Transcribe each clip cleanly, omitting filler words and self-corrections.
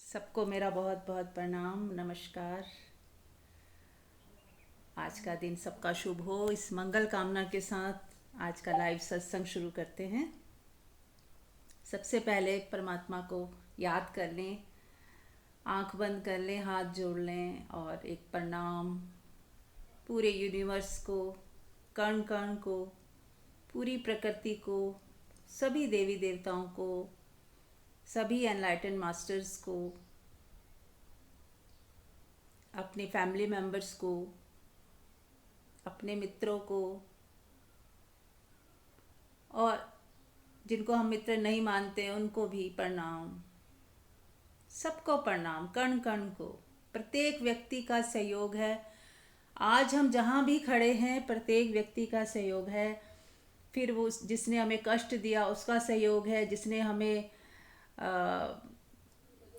सबको मेरा बहुत बहुत प्रणाम, नमस्कार। आज का दिन सबका शुभ हो, इस मंगल कामना के साथ आज का लाइव सत्संग शुरू करते हैं। सबसे पहले परमात्मा को याद कर लें, आंख बंद कर लें, हाथ जोड़ लें और एक प्रणाम पूरे यूनिवर्स को, कण कण को, पूरी प्रकृति को, सभी देवी देवताओं को, सभी एनलाइटन मास्टर्स को, अपने फैमिली मेम्बर्स को, अपने मित्रों को, और जिनको हम मित्र नहीं मानते उनको भी प्रणाम। सबको प्रणाम, कण कण को। प्रत्येक व्यक्ति का सहयोग है। आज हम जहाँ भी खड़े हैं प्रत्येक व्यक्ति का सहयोग है। फिर वो जिसने हमें कष्ट दिया उसका सहयोग है, जिसने हमें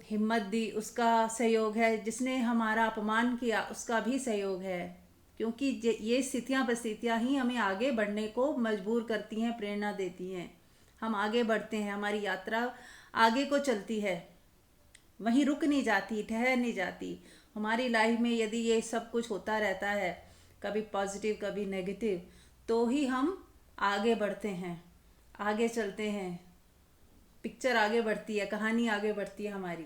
हिम्मत दी उसका सहयोग है, जिसने हमारा अपमान किया उसका भी सहयोग है। क्योंकि ये स्थितियाँ परिस्थितियाँ ही हमें आगे बढ़ने को मजबूर करती हैं, प्रेरणा देती हैं। हम आगे बढ़ते हैं, हमारी यात्रा आगे को चलती है, वहीं रुक नहीं जाती, ठहर नहीं जाती। हमारी लाइफ में यदि ये सब कुछ होता रहता है, कभी पॉजिटिव कभी नेगेटिव, तो ही हम आगे बढ़ते हैं, आगे चलते हैं, पिक्चर आगे बढ़ती है, कहानी आगे बढ़ती है हमारी।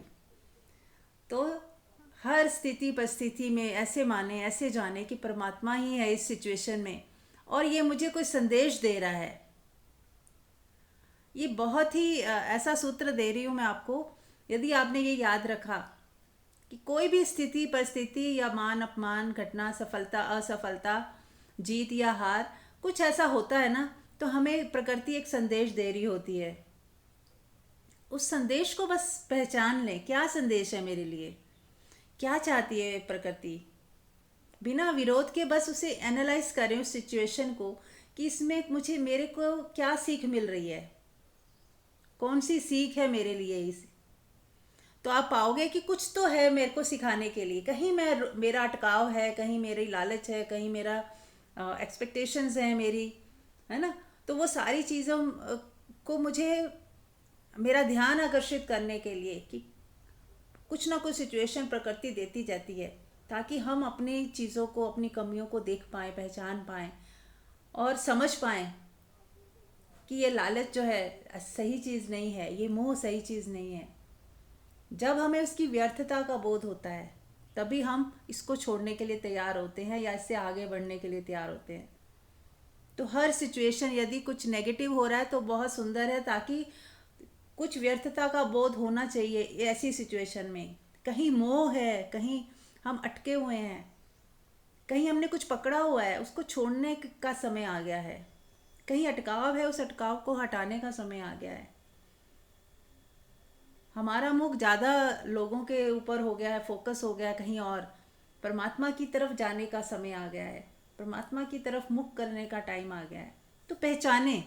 तो हर स्थिति परिस्थिति में ऐसे माने, ऐसे जाने कि परमात्मा ही है इस सिचुएशन में और ये मुझे कोई संदेश दे रहा है। ये बहुत ही ऐसा सूत्र दे रही हूँ मैं आपको। यदि आपने ये याद रखा कि कोई भी स्थिति परिस्थिति या मान अपमान, घटना, सफलता असफलता, जीत या हार, कुछ ऐसा होता है ना, तो हमें प्रकृति एक संदेश दे रही होती है। उस संदेश को बस पहचान लें, क्या संदेश है मेरे लिए, क्या चाहती है प्रकृति। बिना विरोध के बस उसे एनालाइज करें उस सिचुएशन को कि इसमें मुझे मेरे को क्या सीख मिल रही है, कौन सी सीख है मेरे लिए इस। तो आप पाओगे कि कुछ तो है मेरे को सिखाने के लिए। कहीं मेरा अटकाव है, कहीं मेरी लालच है, कहीं मेरा एक्सपेक्टेशंस है मेरी, है ना। तो वो सारी चीज़ों को मुझे मेरा ध्यान आकर्षित करने के लिए कि कुछ ना कुछ सिचुएशन प्रकृति देती जाती है, ताकि हम अपनी चीज़ों को, अपनी कमियों को देख पाएँ, पहचान पाएँ और समझ पाएँ कि ये लालच जो है सही चीज़ नहीं है, ये मोह सही चीज़ नहीं है। जब हमें उसकी व्यर्थता का बोध होता है तभी हम इसको छोड़ने के लिए तैयार होते हैं या इससे आगे बढ़ने के लिए तैयार होते हैं। तो हर सिचुएशन यदि कुछ नेगेटिव हो रहा है तो बहुत सुंदर है, ताकि कुछ व्यर्थता का बोध होना चाहिए ऐसी सिचुएशन में। कहीं मोह है, कहीं हम अटके हुए हैं, कहीं हमने कुछ पकड़ा हुआ है, उसको छोड़ने का समय आ गया है। कहीं अटकाव है, उस अटकाव को हटाने का समय आ गया है। हमारा मुख ज़्यादा लोगों के ऊपर हो गया है, फोकस हो गया है कहीं और। परमात्मा की तरफ जाने का समय आ गया है, परमात्मा की तरफ मुख करने का टाइम आ गया है। तो पहचाने,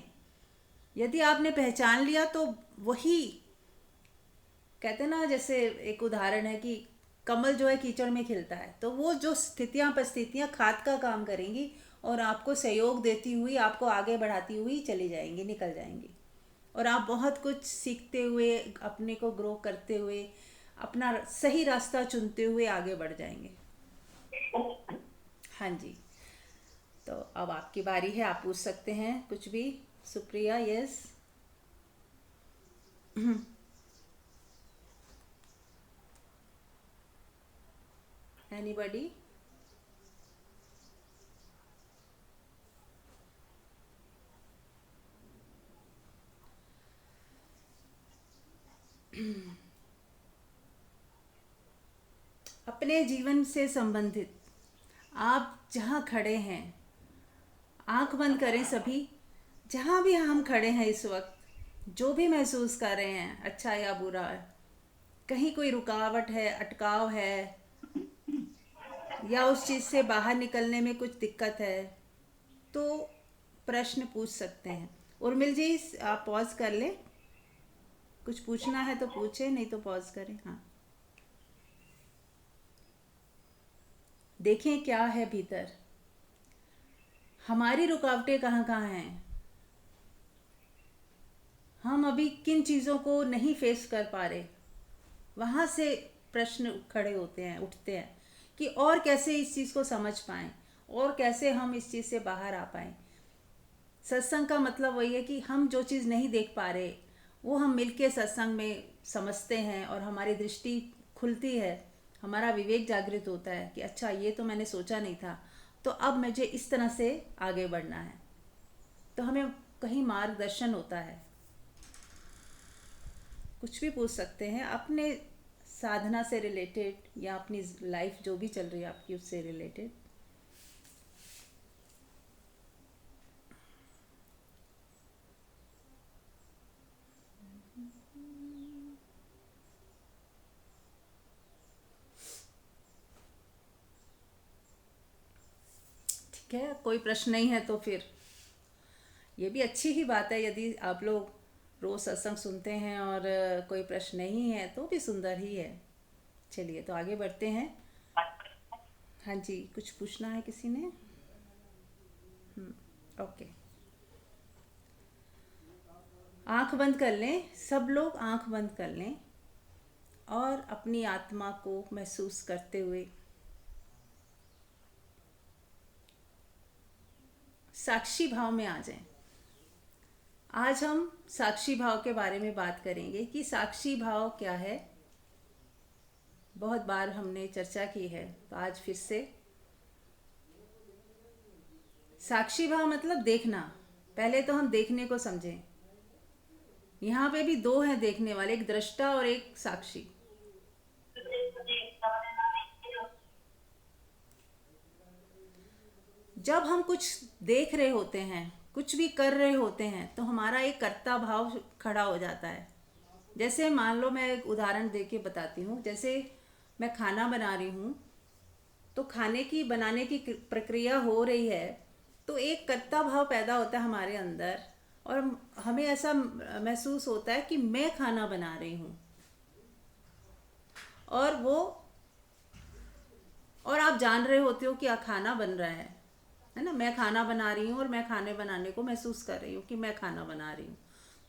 यदि आपने पहचान लिया तो वही कहते हैं ना, जैसे एक उदाहरण है कि कमल जो है कीचड़ में खिलता है, तो वो जो स्थितियाँ परिस्थितियाँ खाद का काम करेंगी और आपको सहयोग देती हुई, आपको आगे बढ़ाती हुई चली जाएंगी, निकल जाएंगी। और आप बहुत कुछ सीखते हुए, अपने को ग्रो करते हुए, अपना सही रास्ता चुनते हुए आगे बढ़ जाएंगे। हाँ जी। तो अब आपकी बारी है, आप पूछ सकते हैं कुछ भी। सुप्रिया, यस। एनीबॉडी? अपने जीवन से संबंधित आप जहाँ खड़े हैं, आंख बंद करें सभी। जहाँ भी हम खड़े हैं इस वक्त, जो भी महसूस कर रहे हैं, अच्छा या बुरा है, कहीं कोई रुकावट है, अटकाव है, या उस चीज़ से बाहर निकलने में कुछ दिक्कत है, तो प्रश्न पूछ सकते हैं। उर्मिल जी, आप पॉज कर लें, कुछ पूछना है तो पूछें, नहीं तो पॉज करें। हाँ, देखें क्या है भीतर, हमारी रुकावटें कहाँ कहाँ हैं, हम अभी किन चीज़ों को नहीं फेस कर पा रहे। वहाँ से प्रश्न खड़े होते हैं, उठते हैं कि और कैसे इस चीज़ को समझ पाएं, और कैसे हम इस चीज़ से बाहर आ पाएं। सत्संग का मतलब वही है कि हम जो चीज़ नहीं देख पा रहे वो हम मिलके सत्संग में समझते हैं, और हमारी दृष्टि खुलती है, हमारा विवेक जागृत होता है कि अच्छा ये तो मैंने सोचा नहीं था, तो अब मुझे इस तरह से आगे बढ़ना है। तो हमें कहीं मार्गदर्शन होता है। कुछ भी पूछ सकते हैं अपने साधना से रिलेटेड, या अपनी लाइफ जो भी चल रही है आपकी उससे रिलेटेड। ठीक है, कोई प्रश्न नहीं है तो फिर ये भी अच्छी ही बात है। यदि आप लोग रोज़ सत्संग सुनते हैं और कोई प्रश्न नहीं है तो भी सुंदर ही है। चलिए तो आगे बढ़ते हैं। हाँ जी, कुछ पूछना है किसी ने? ओके, आंख बंद कर लें, सब लोग आंख बंद कर लें और अपनी आत्मा को महसूस करते हुए साक्षी भाव में आ जाएं। आज हम साक्षी भाव के बारे में बात करेंगे कि साक्षी भाव क्या है। बहुत बार हमने चर्चा की है, तो आज फिर से। साक्षी भाव मतलब देखना। पहले तो हम देखने को समझें। यहाँ पे भी दो हैं देखने वाले, एक दृष्टा और एक साक्षी। जब हम कुछ देख रहे होते हैं, कुछ भी कर रहे होते हैं, तो हमारा एक कर्ता भाव खड़ा हो जाता है। जैसे मान लो, मैं एक उदाहरण दे के बताती हूँ। जैसे मैं खाना बना रही हूँ, तो खाने की बनाने की प्रक्रिया हो रही है, तो एक कर्ता भाव पैदा होता है हमारे अंदर, और हमें ऐसा महसूस होता है कि मैं खाना बना रही हूँ। और वो, और आप जान रहे होते हो कि खाना बन रहा है ना। मैं खाना बना रही हूँ और मैं खाने बनाने को महसूस कर रही हूँ कि मैं खाना बना रही हूँ।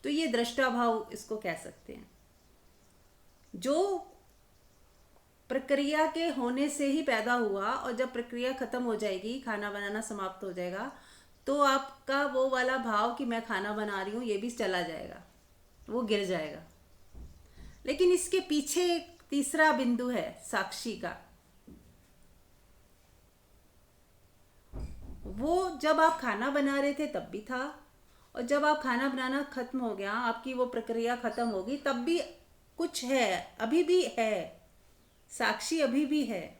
तो ये दृष्टा भाव इसको कह सकते हैं, जो प्रक्रिया के होने से ही पैदा हुआ, और जब प्रक्रिया खत्म हो जाएगी, खाना बनाना समाप्त हो जाएगा, तो आपका वो वाला भाव कि मैं खाना बना रही हूँ ये भी चला जाएगा, वो गिर जाएगा। लेकिन इसके पीछे एक तीसरा बिंदु है साक्षी का। वो जब आप खाना बना रहे थे तब भी था, और जब आप खाना बनाना खत्म हो गया, आपकी वो प्रक्रिया खत्म होगी, तब भी कुछ है, अभी भी है। साक्षी अभी भी है,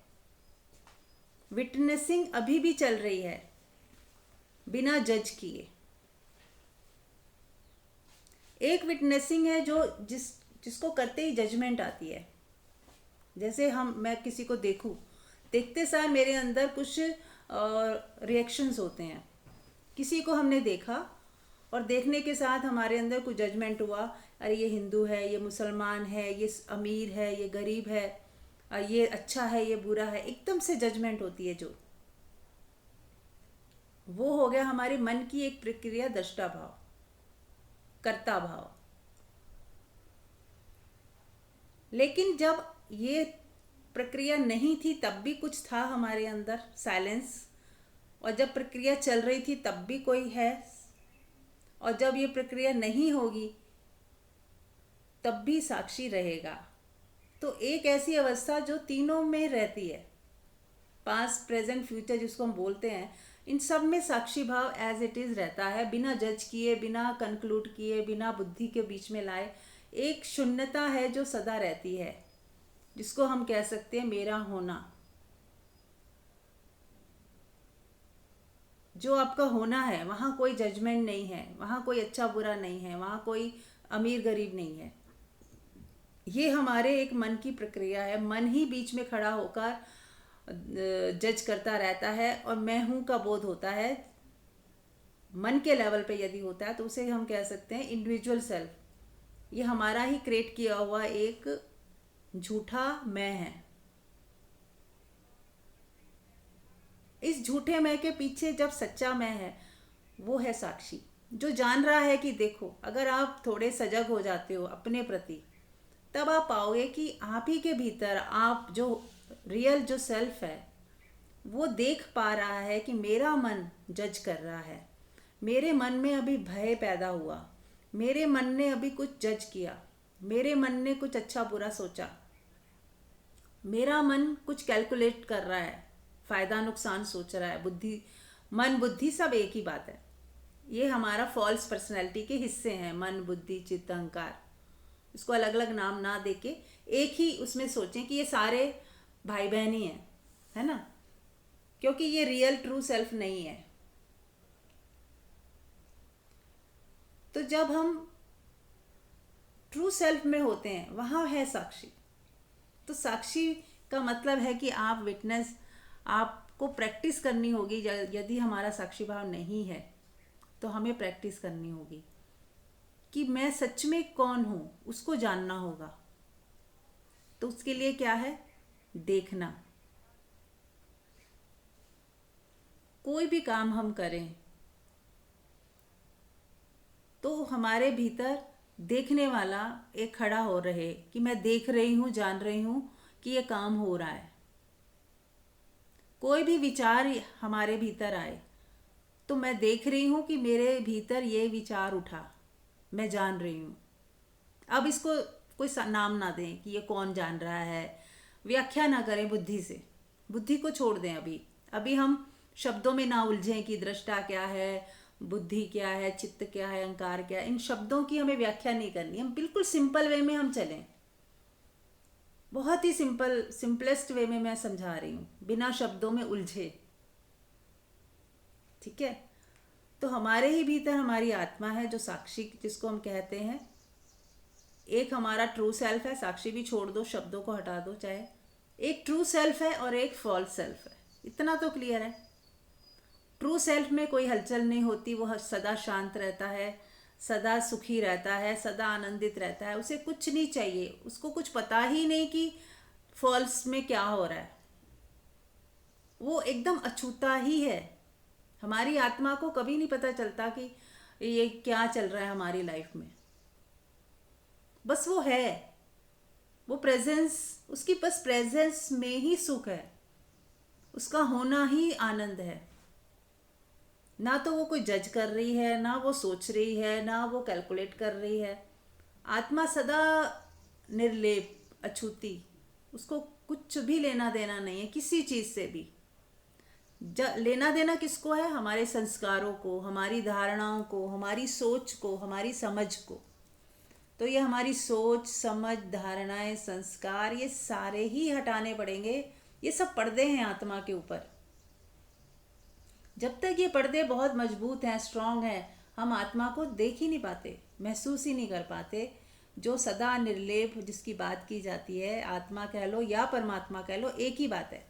विटनेसिंग अभी भी चल रही है, बिना जज किए। एक विटनेसिंग है जो जिसको करते ही जजमेंट आती है। जैसे मैं किसी को देखते सार मेरे अंदर कुछ रिएक्शंस होते हैं। किसी को हमने देखा, और देखने के साथ हमारे अंदर कुछ जजमेंट हुआ, अरे ये हिंदू है, ये मुसलमान है, ये अमीर है, ये गरीब है, ये अच्छा है, ये बुरा है, एकदम से जजमेंट होती है। जो वो हो गया हमारे मन की एक प्रक्रिया, दृष्टा भाव, कर्ता भाव। लेकिन जब ये प्रक्रिया नहीं थी तब भी कुछ था हमारे अंदर, साइलेंस। और जब प्रक्रिया चल रही थी तब भी कोई है, और जब ये प्रक्रिया नहीं होगी तब भी साक्षी रहेगा। तो एक ऐसी अवस्था जो तीनों में रहती है, पास्ट प्रेजेंट फ्यूचर जिसको हम बोलते हैं, इन सब में साक्षी भाव एज इट इज़ रहता है, बिना जज किए, बिना कंक्लूड किए, बिना बुद्धि के बीच में लाए। एक शून्यता है जो सदा रहती है, जिसको हम कह सकते हैं मेरा होना। जो आपका होना है, वहाँ कोई जजमेंट नहीं है, वहाँ कोई अच्छा बुरा नहीं है, वहाँ कोई अमीर गरीब नहीं है। ये हमारे एक मन की प्रक्रिया है। मन ही बीच में खड़ा होकर जज करता रहता है, और मैं हूँ का बोध होता है। मन के लेवल पे यदि होता है तो उसे हम कह सकते हैं इंडिविजुअल सेल्फ। ये हमारा ही क्रिएट किया हुआ एक झूठा मैं है। इस झूठे मैं के पीछे जब सच्चा मैं है, वो है साक्षी, जो जान रहा है कि देखो, अगर आप थोड़े सजग हो जाते हो अपने प्रति, तब आप पाओगे कि आप ही के भीतर आप जो रियल जो सेल्फ है वो देख पा रहा है कि मेरा मन जज कर रहा है, मेरे मन में अभी भय पैदा हुआ, मेरे मन ने अभी कुछ जज किया, मेरे मन ने कुछ अच्छा बुरा सोचा, मेरा मन कुछ कैलकुलेट कर रहा है, फायदा नुकसान सोच रहा है। बुद्धि, मन बुद्धि सब एक ही बात है। ये हमारा फॉल्स पर्सनैलिटी के हिस्से हैं, मन बुद्धि चित्त अहंकार। इसको अलग अलग नाम ना देके एक ही उसमें सोचें कि ये सारे भाई बहन ही हैं, है ना, क्योंकि ये रियल ट्रू सेल्फ नहीं है। तो जब हम ट्रू सेल्फ में होते हैं वहाँ है साक्षी। तो साक्षी का मतलब है कि आप विटनेस, आपको प्रैक्टिस करनी होगी। यदि हमारा साक्षी भाव नहीं है तो हमें प्रैक्टिस करनी होगी कि मैं सच में कौन हूँ, उसको जानना होगा। तो उसके लिए क्या है? देखना। कोई भी काम हम करें तो हमारे भीतर देखने वाला एक खड़ा हो रहे कि मैं देख रही हूँ, जान रही हूँ कि ये काम हो रहा है। कोई भी विचार हमारे भीतर आए तो मैं देख रही हूँ कि मेरे भीतर ये विचार उठा, मैं जान रही हूँ। अब इसको कोई नाम ना दें कि ये कौन जान रहा है, व्याख्या ना करें बुद्धि से, बुद्धि को छोड़ दें। अभी अभी हम शब्दों में ना उलझें कि दृष्टा क्या है, बुद्धि क्या है, चित्त क्या है, अहंकार क्या है। इन शब्दों की हमें व्याख्या नहीं करनी। हम बिल्कुल सिंपल वे में हम चलें, बहुत ही सिंपल, सिंपलेस्ट वे में मैं समझा रही हूँ, बिना शब्दों में उलझे। ठीक है? तो हमारे ही भीतर हमारी आत्मा है जो साक्षी जिसको हम कहते हैं। एक हमारा ट्रू सेल्फ है, साक्षी भी छोड़ दो, शब्दों को हटा दो चाहे। एक ट्रू सेल्फ है और एक फॉल्स सेल्फ है, इतना तो क्लियर है। ट्रू सेल्फ में कोई हलचल नहीं होती, वो सदा शांत रहता है, सदा सुखी रहता है, सदा आनंदित रहता है, उसे कुछ नहीं चाहिए, उसको कुछ पता ही नहीं कि फॉल्स में क्या हो रहा है। वो एकदम अछूता ही है। हमारी आत्मा को कभी नहीं पता चलता कि ये क्या चल रहा है हमारी लाइफ में। बस वो है, वो प्रेजेंस, उसकी बस प्रेजेंस में ही सुख है, उसका होना ही आनंद है। ना तो वो कोई जज कर रही है, ना वो सोच रही है, ना वो कैलकुलेट कर रही है। आत्मा सदा निर्लेप, अछूती, उसको कुछ भी लेना देना नहीं है किसी चीज़ से भी। लेना देना किसको है? हमारे संस्कारों को, हमारी धारणाओं को, हमारी सोच को, हमारी समझ को। तो ये हमारी सोच, समझ, धारणाएं, संस्कार, ये सारे ही हटाने पड़ेंगे। ये सब पर्दे हैं आत्मा के ऊपर। जब तक ये पर्दे बहुत मजबूत हैं, स्ट्रांग हैं, हम आत्मा को देख ही नहीं पाते, महसूस ही नहीं कर पाते। जो सदा निर्लेप जिसकी बात की जाती है, आत्मा कह लो या परमात्मा कह लो, एक ही बात है।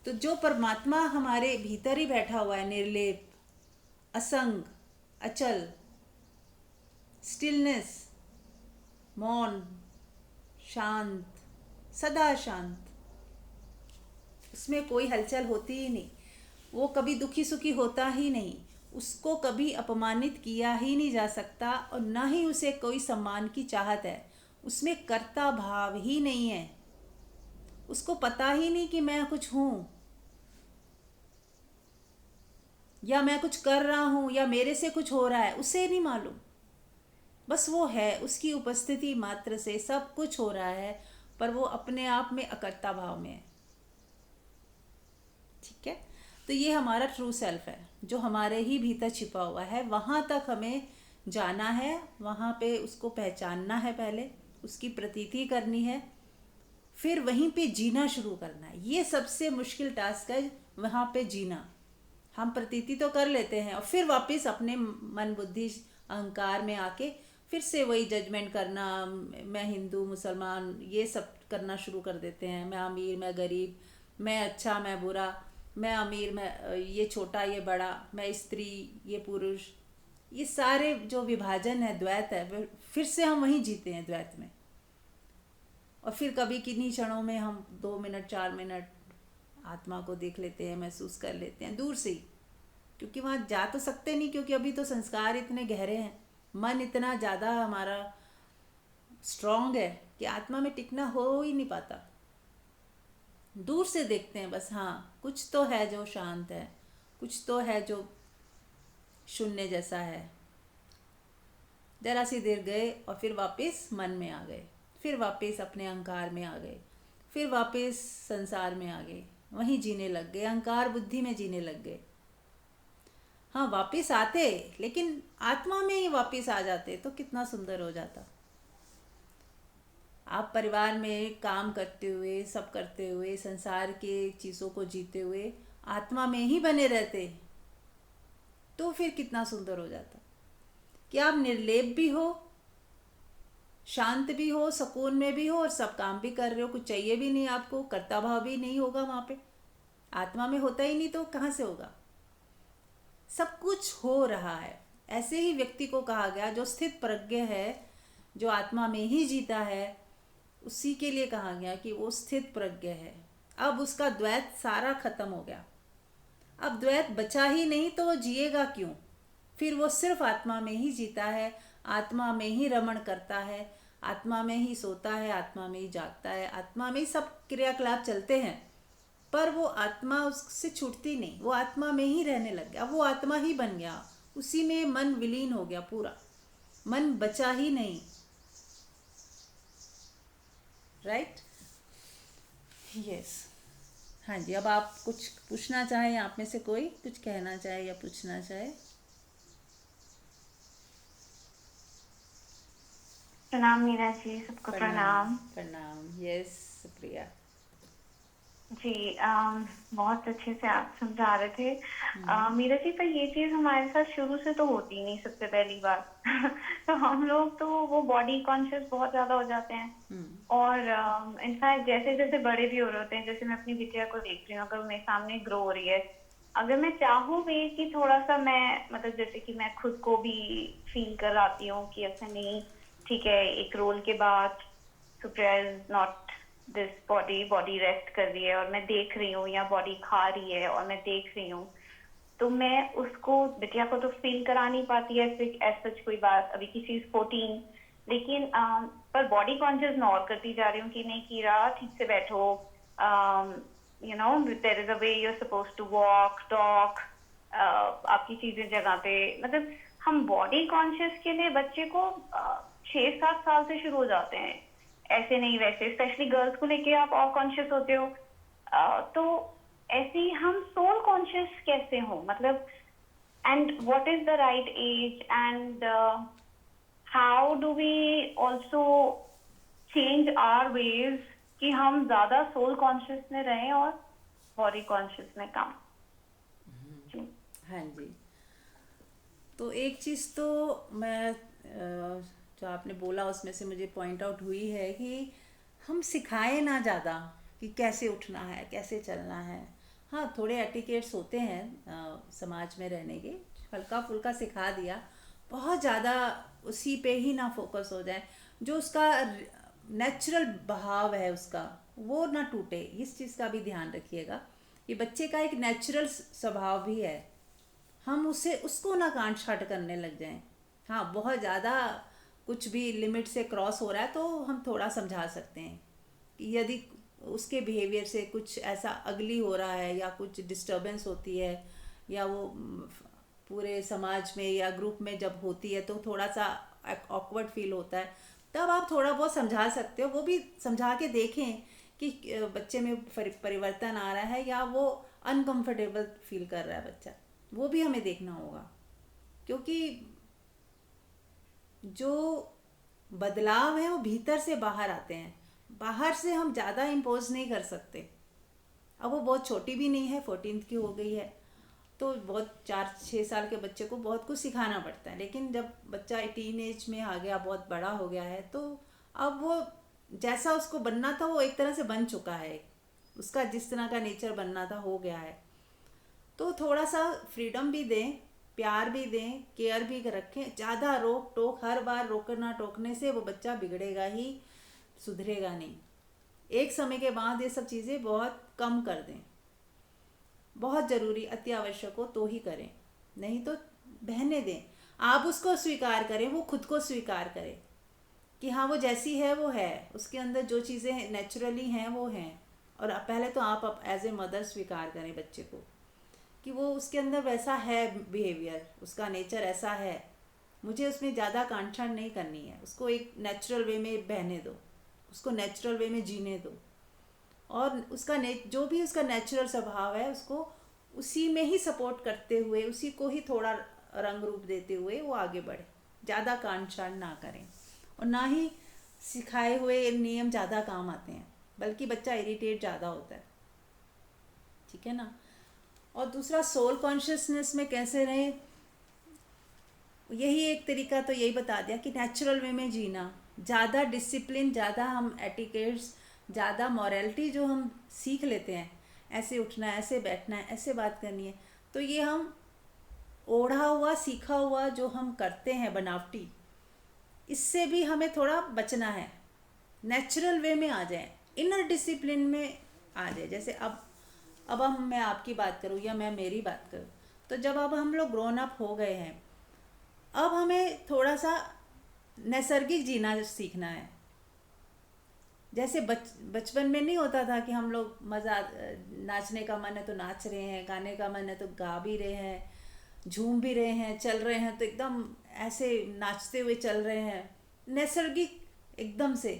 तो जो परमात्मा हमारे भीतर ही बैठा हुआ है, निर्लेप, असंग, अचल, स्टिलनेस, मौन, शांत, सदा शांत, उसमें कोई हलचल होती ही नहीं। वो कभी दुखी सुखी होता ही नहीं, उसको कभी अपमानित किया ही नहीं जा सकता, और ना ही उसे कोई सम्मान की चाहत है। उसमें कर्ता भाव ही नहीं है। उसको पता ही नहीं कि मैं कुछ हूँ, या मैं कुछ कर रहा हूँ, या मेरे से कुछ हो रहा है, उसे नहीं मालूम। बस वो है, उसकी उपस्थिति मात्र से सब कुछ हो रहा है, पर वो अपने आप में अकर्ता भाव में है। ठीक है? तो ये हमारा ट्रू सेल्फ है जो हमारे ही भीतर छिपा हुआ है। वहाँ तक हमें जाना है, वहाँ पे उसको पहचानना है, पहले उसकी प्रतीति करनी है, फिर वहीं पे जीना शुरू करना है। ये सबसे मुश्किल टास्क है, वहाँ पे जीना। हम प्रतीति तो कर लेते हैं और फिर वापस अपने मन बुद्धि अहंकार में आके फिर से वही जजमेंट करना, मैं हिंदू मुसलमान ये सब करना शुरू कर देते हैं। मैं अमीर, मैं गरीब, मैं अच्छा, मैं बुरा, मैं अमीर, मैं ये छोटा, ये बड़ा, मैं स्त्री, ये पुरुष, ये सारे जो विभाजन है, द्वैत है, फिर से हम वहीं जीते हैं द्वैत में। और फिर कभी किन्हीं क्षणों में हम 2 मिनट 4 मिनट आत्मा को देख लेते हैं, महसूस कर लेते हैं दूर से ही, क्योंकि वहाँ जा तो सकते नहीं, क्योंकि अभी तो संस्कार इतने गहरे हैं, मन इतना ज़्यादा हमारा स्ट्रांग है कि आत्मा में टिकना हो ही नहीं पाता। दूर से देखते हैं बस, हाँ कुछ तो है जो शांत है, कुछ तो है जो शून्य जैसा है। जरा सी देर गए और फिर वापस मन में आ गए, फिर वापस अपने अहंकार में आ गए, फिर वापस संसार में आ गए, वहीं जीने लग गए, अहंकार बुद्धि में जीने लग गए। हाँ वापस आते, लेकिन आत्मा में ही वापस आ जाते तो कितना सुंदर हो जाता। आप परिवार में काम करते हुए, सब करते हुए, संसार के चीज़ों को जीते हुए आत्मा में ही बने रहते तो फिर कितना सुंदर हो जाता कि आप निर्लेप भी हो, शांत भी हो, सुकून में भी हो और सब काम भी कर रहे हो, कुछ चाहिए भी नहीं आपको, कर्ता भाव भी नहीं होगा वहाँ पे। आत्मा में होता ही नहीं तो कहाँ से होगा। सब कुछ हो रहा है। ऐसे ही व्यक्ति को कहा गया जो स्थित प्रज्ञ है, जो आत्मा में ही जीता है, उसी के लिए कहा गया कि वो स्थित प्रज्ञ है। अब उसका द्वैत सारा खत्म हो गया, अब द्वैत बचा ही नहीं तो वो जिएगा क्यों। फिर वो सिर्फ आत्मा में ही जीता है, आत्मा में ही रमण करता है, आत्मा में ही सोता है, आत्मा में ही जागता है, आत्मा में ही सब क्रियाकलाप चलते हैं। पर वो आत्मा उससे छूटती नहीं, वो आत्मा में ही रहने लग गया, वो आत्मा ही बन गया, उसी में मन विलीन हो गया पूरा, मन बचा ही नहीं। Right, yes. हाँ जी, अब आप कुछ पूछना चाहें, आप में से कोई कुछ कहना चाहे या पूछना चाहे। प्रणाम मीरा जी, सबको प्रणाम। प्रणाम। प्रणाम, यस, सुप्रिया। जी बहुत अच्छे से आप समझा रहे थे। हम्म। मीरा जी, पर ये चीज हमारे साथ शुरू से तो होती नहीं, सबसे पहली बात। तो हम लोग तो वो बॉडी कॉन्शियस बहुत ज्यादा हो जाते हैं। हम्म। और इनफैक्ट जैसे जैसे बड़े भी हो रहे होते हैं, जैसे मैं अपनी बिटिया को देख रही हूँ, अगर मेरे सामने ग्रो हो रही है, अगर मैं चाहूँ भी कि थोड़ा सा मैं मतलब जैसे कि मैं खुद को भी फील कराती हूँ कि अच्छा नहीं ठीक है, एक रोल के बाद Supriya is not this body, body rest कर रही है और मैं देख रही हूँ, या बॉडी खा रही है और मैं देख रही हूँ, तो मैं उसको बिटिया को तो फील करा नहीं पाती है फिर ऐसा सच कोई बात, अभी की चीज 14। लेकिन पर बॉडी कॉन्शियस मैं और करती जा रही हूँ कि नहीं कीरा ठीक से बैठो, you know there is a way you are suppose to walk talk, आपकी चीजें जगह पे, मतलब हम बॉडी कॉन्शियस के लिए बच्चे को 6-7 साल से शुरू हो जाते हैं, ऐसे नहीं वैसे, स्पेशली गर्ल्स को लेके आप और कॉन्शियस होते हो। तो ऐसे ही हम सोल कॉन्शियस कैसे हो, मतलब and what is the right age, and how do we also change our ways कि हम ज्यादा सोल कॉन्शियस में रहें और बॉडी कॉन्शियस में कम। जी। हाँ जी, तो एक चीज़ तो मैं जो आपने बोला उसमें से मुझे पॉइंट आउट हुई है कि हम सिखाएं ना ज़्यादा कि कैसे उठना है, कैसे चलना है। हाँ थोड़े एटिकेट्स होते हैं समाज में रहने के, हल्का फुल्का सिखा दिया, बहुत ज़्यादा उसी पे ही ना फोकस हो जाए। जो उसका नेचुरल बहाव है उसका, वो ना टूटे, इस चीज़ का भी ध्यान रखिएगा। ये बच्चे का एक नेचुरल स्वभाव भी है, हम उसे उसको ना काट छाट करने लग जाएं। हाँ बहुत ज़्यादा कुछ भी लिमिट से क्रॉस हो रहा है तो हम थोड़ा समझा सकते हैं कि यदि उसके बिहेवियर से कुछ ऐसा अगली हो रहा है या कुछ डिस्टरबेंस होती है, या वो पूरे समाज में या ग्रुप में जब होती है तो थोड़ा सा ऑकवर्ड फील होता है, तब आप थोड़ा बहुत समझा सकते हो। वो भी समझा के देखें कि बच्चे में परिवर्तन आ रहा है या वो अनकंफर्टेबल फील कर रहा है बच्चा, वो भी हमें देखना होगा। क्योंकि जो बदलाव है वो भीतर से बाहर आते हैं, बाहर से हम ज़्यादा इम्पोज नहीं कर सकते। अब वो बहुत छोटी भी नहीं है, 14th की हो गई है, तो बहुत 4-6 साल के बच्चे को बहुत कुछ सिखाना पड़ता है। लेकिन जब बच्चा टीन एज में आ गया, बहुत बड़ा हो गया है, तो अब वो जैसा उसको बनना था वो एक तरह से बन चुका है, उसका जिस तरह का नेचर बनना था हो गया है। तो थोड़ा सा फ्रीडम भी दें, प्यार भी दें, केयर भी रखें। ज़्यादा रोक टोक, हर बार रोकना टोकने से वो बच्चा बिगड़ेगा ही, सुधरेगा नहीं। एक समय के बाद ये सब चीज़ें बहुत कम कर दें, बहुत ज़रूरी अति आवश्यक हो तो ही करें, नहीं तो बहने दें। आप उसको स्वीकार करें, वो खुद को स्वीकार करे। कि हाँ वो जैसी है वो है, उसके अंदर जो चीज़ें नेचुरली हैं वो हैं। और पहले तो आप एज ए मदर स्वीकार करें बच्चे को कि वो उसके अंदर वैसा है, बिहेवियर उसका नेचर ऐसा है, मुझे उसमें ज़्यादा कांटछाड़ नहीं करनी है, उसको एक नेचुरल वे में बहने दो, उसको नेचुरल वे में जीने दो। और उसका जो भी उसका नेचुरल स्वभाव है उसको उसी में ही सपोर्ट करते हुए, उसी को ही थोड़ा रंग रूप देते हुए वो आगे बढ़े, ज़्यादा कांटछाड़ ना करें। और ना ही सिखाए हुए नियम ज़्यादा काम आते हैं, बल्कि बच्चा इरिटेट ज़्यादा होता है। ठीक है ना। और दूसरा सोल कॉन्शियसनेस में कैसे रहें, यही एक तरीका तो यही बता दिया कि नेचुरल वे में जीना, ज़्यादा डिसिप्लिन, ज़्यादा हम एटिकेट्स, ज़्यादा मॉरलिटी जो हम सीख लेते हैं, ऐसे उठना है, ऐसे बैठना है, ऐसे बात करनी है, तो ये हम ओढ़ा हुआ सीखा हुआ जो हम करते हैं बनावटी, इससे भी हमें थोड़ा बचना है। नेचुरल वे में आ जाए, इनर डिसिप्लिन में आ जाए। जैसे अब हम, मैं आपकी बात करूँ या मैं मेरी बात करूँ, तो जब अब हम लोग ग्रोन अप हो गए हैं, अब हमें थोड़ा सा नैसर्गिक जीना सीखना है। जैसे बचपन में नहीं होता था कि हम लोग मज़ा, नाचने का मन है तो नाच रहे हैं, गाने का मन है तो गा भी रहे हैं, झूम भी रहे हैं, चल रहे हैं तो एकदम ऐसे नाचते हुए चल रहे हैं, नैसर्गिक एकदम से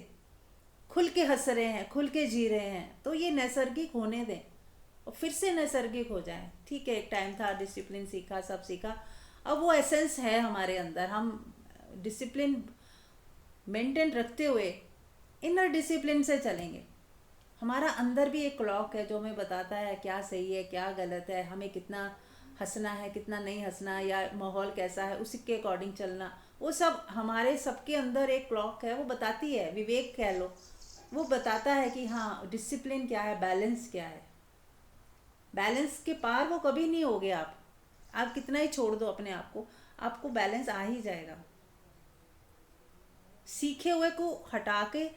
खुल के हंस रहे हैं, खुल के जी रहे हैं। तो ये नैसर्गिक होने दें और फिर से नैसर्गिक हो जाए। ठीक है, एक टाइम था, डिसिप्लिन सीखा, सब सीखा, अब वो एसेंस है हमारे अंदर, हम डिसिप्लिन मेंटेन रखते हुए इनर डिसिप्लिन से चलेंगे। हमारा अंदर भी एक क्लॉक है जो हमें बताता है क्या सही है क्या गलत है, हमें कितना हंसना है कितना नहीं हंसना, या माहौल कैसा है उसी के अकॉर्डिंग चलना। वो सब हमारे सबके अंदर एक क्लॉक है, वो बताती है, विवेक कह लो, वो बताता है कि हाँ डिसिप्लिन क्या है, बैलेंस क्या है। बैलेंस के पार वो कभी नहीं होगे आप कितना ही छोड़ दो अपने आप को, आपको बैलेंस आ ही जाएगा। सीखे हुए को हटा के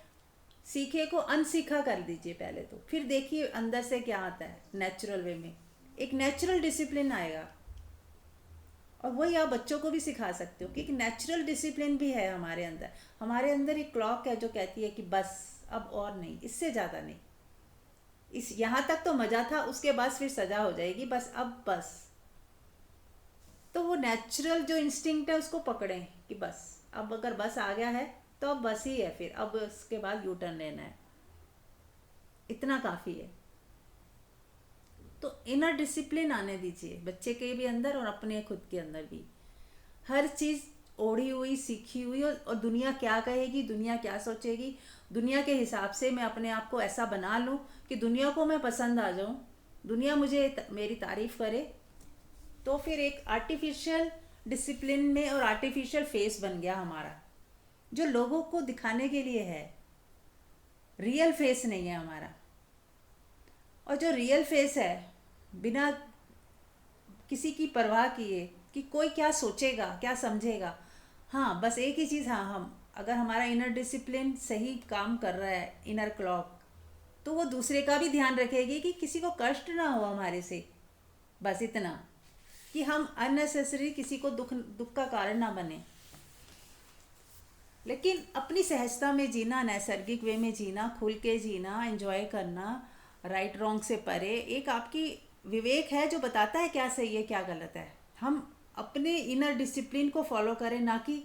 सीखे को अनसीखा कर दीजिए पहले, तो फिर देखिए अंदर से क्या आता है। नेचुरल वे में एक नेचुरल डिसिप्लिन आएगा, और वही आप बच्चों को भी सिखा सकते हो कि एक नेचुरल डिसिप्लिन भी है हमारे अंदर। हमारे अंदर एक क्लॉक है जो कहती है कि बस अब और नहीं, इससे ज़्यादा नहीं, इस यहाँ तक तो मज़ा था, उसके बाद फिर सज़ा हो जाएगी, बस अब बस। तो वो नेचुरल जो इंस्टिंक्ट है उसको पकड़ें कि बस अब अगर बस आ गया है तो अब बस ही है, फिर अब उसके बाद यू टर्न लेना है, इतना काफ़ी है। तो इनर डिसिप्लिन आने दीजिए बच्चे के भी अंदर और अपने खुद के अंदर भी। हर चीज़ ओढ़ी हुई सीखी हुई, और दुनिया क्या कहेगी, दुनिया क्या सोचेगी, दुनिया के हिसाब से मैं अपने आप को ऐसा बना लूँ कि दुनिया को मैं पसंद आ जाऊँ, दुनिया मुझे मेरी तारीफ़ करे। तो फिर एक आर्टिफिशियल डिसिप्लिन में और आर्टिफिशियल फेस बन गया हमारा, जो लोगों को दिखाने के लिए है, रियल फेस नहीं है हमारा। और जो रियल फेस है, बिना किसी की परवाह किए कि कोई क्या सोचेगा क्या समझेगा, हाँ बस एक ही चीज़, हाँ हम अगर हमारा इनर डिसिप्लिन सही काम कर रहा है, इनर क्लॉक, तो वो दूसरे का भी ध्यान रखेगी कि किसी को कष्ट ना हो हमारे से, बस इतना कि हम अननेसेसरी किसी को दुख का कारण ना बने। लेकिन अपनी सहजता में जीना, नैसर्गिक वे में जीना, खुल के जीना, एंजॉय करना, राइट रॉन्ग से परे, एक आपकी विवेक है जो बताता है क्या सही है क्या गलत है। हम अपने इनर डिसिप्लिन को फॉलो करें, ना कि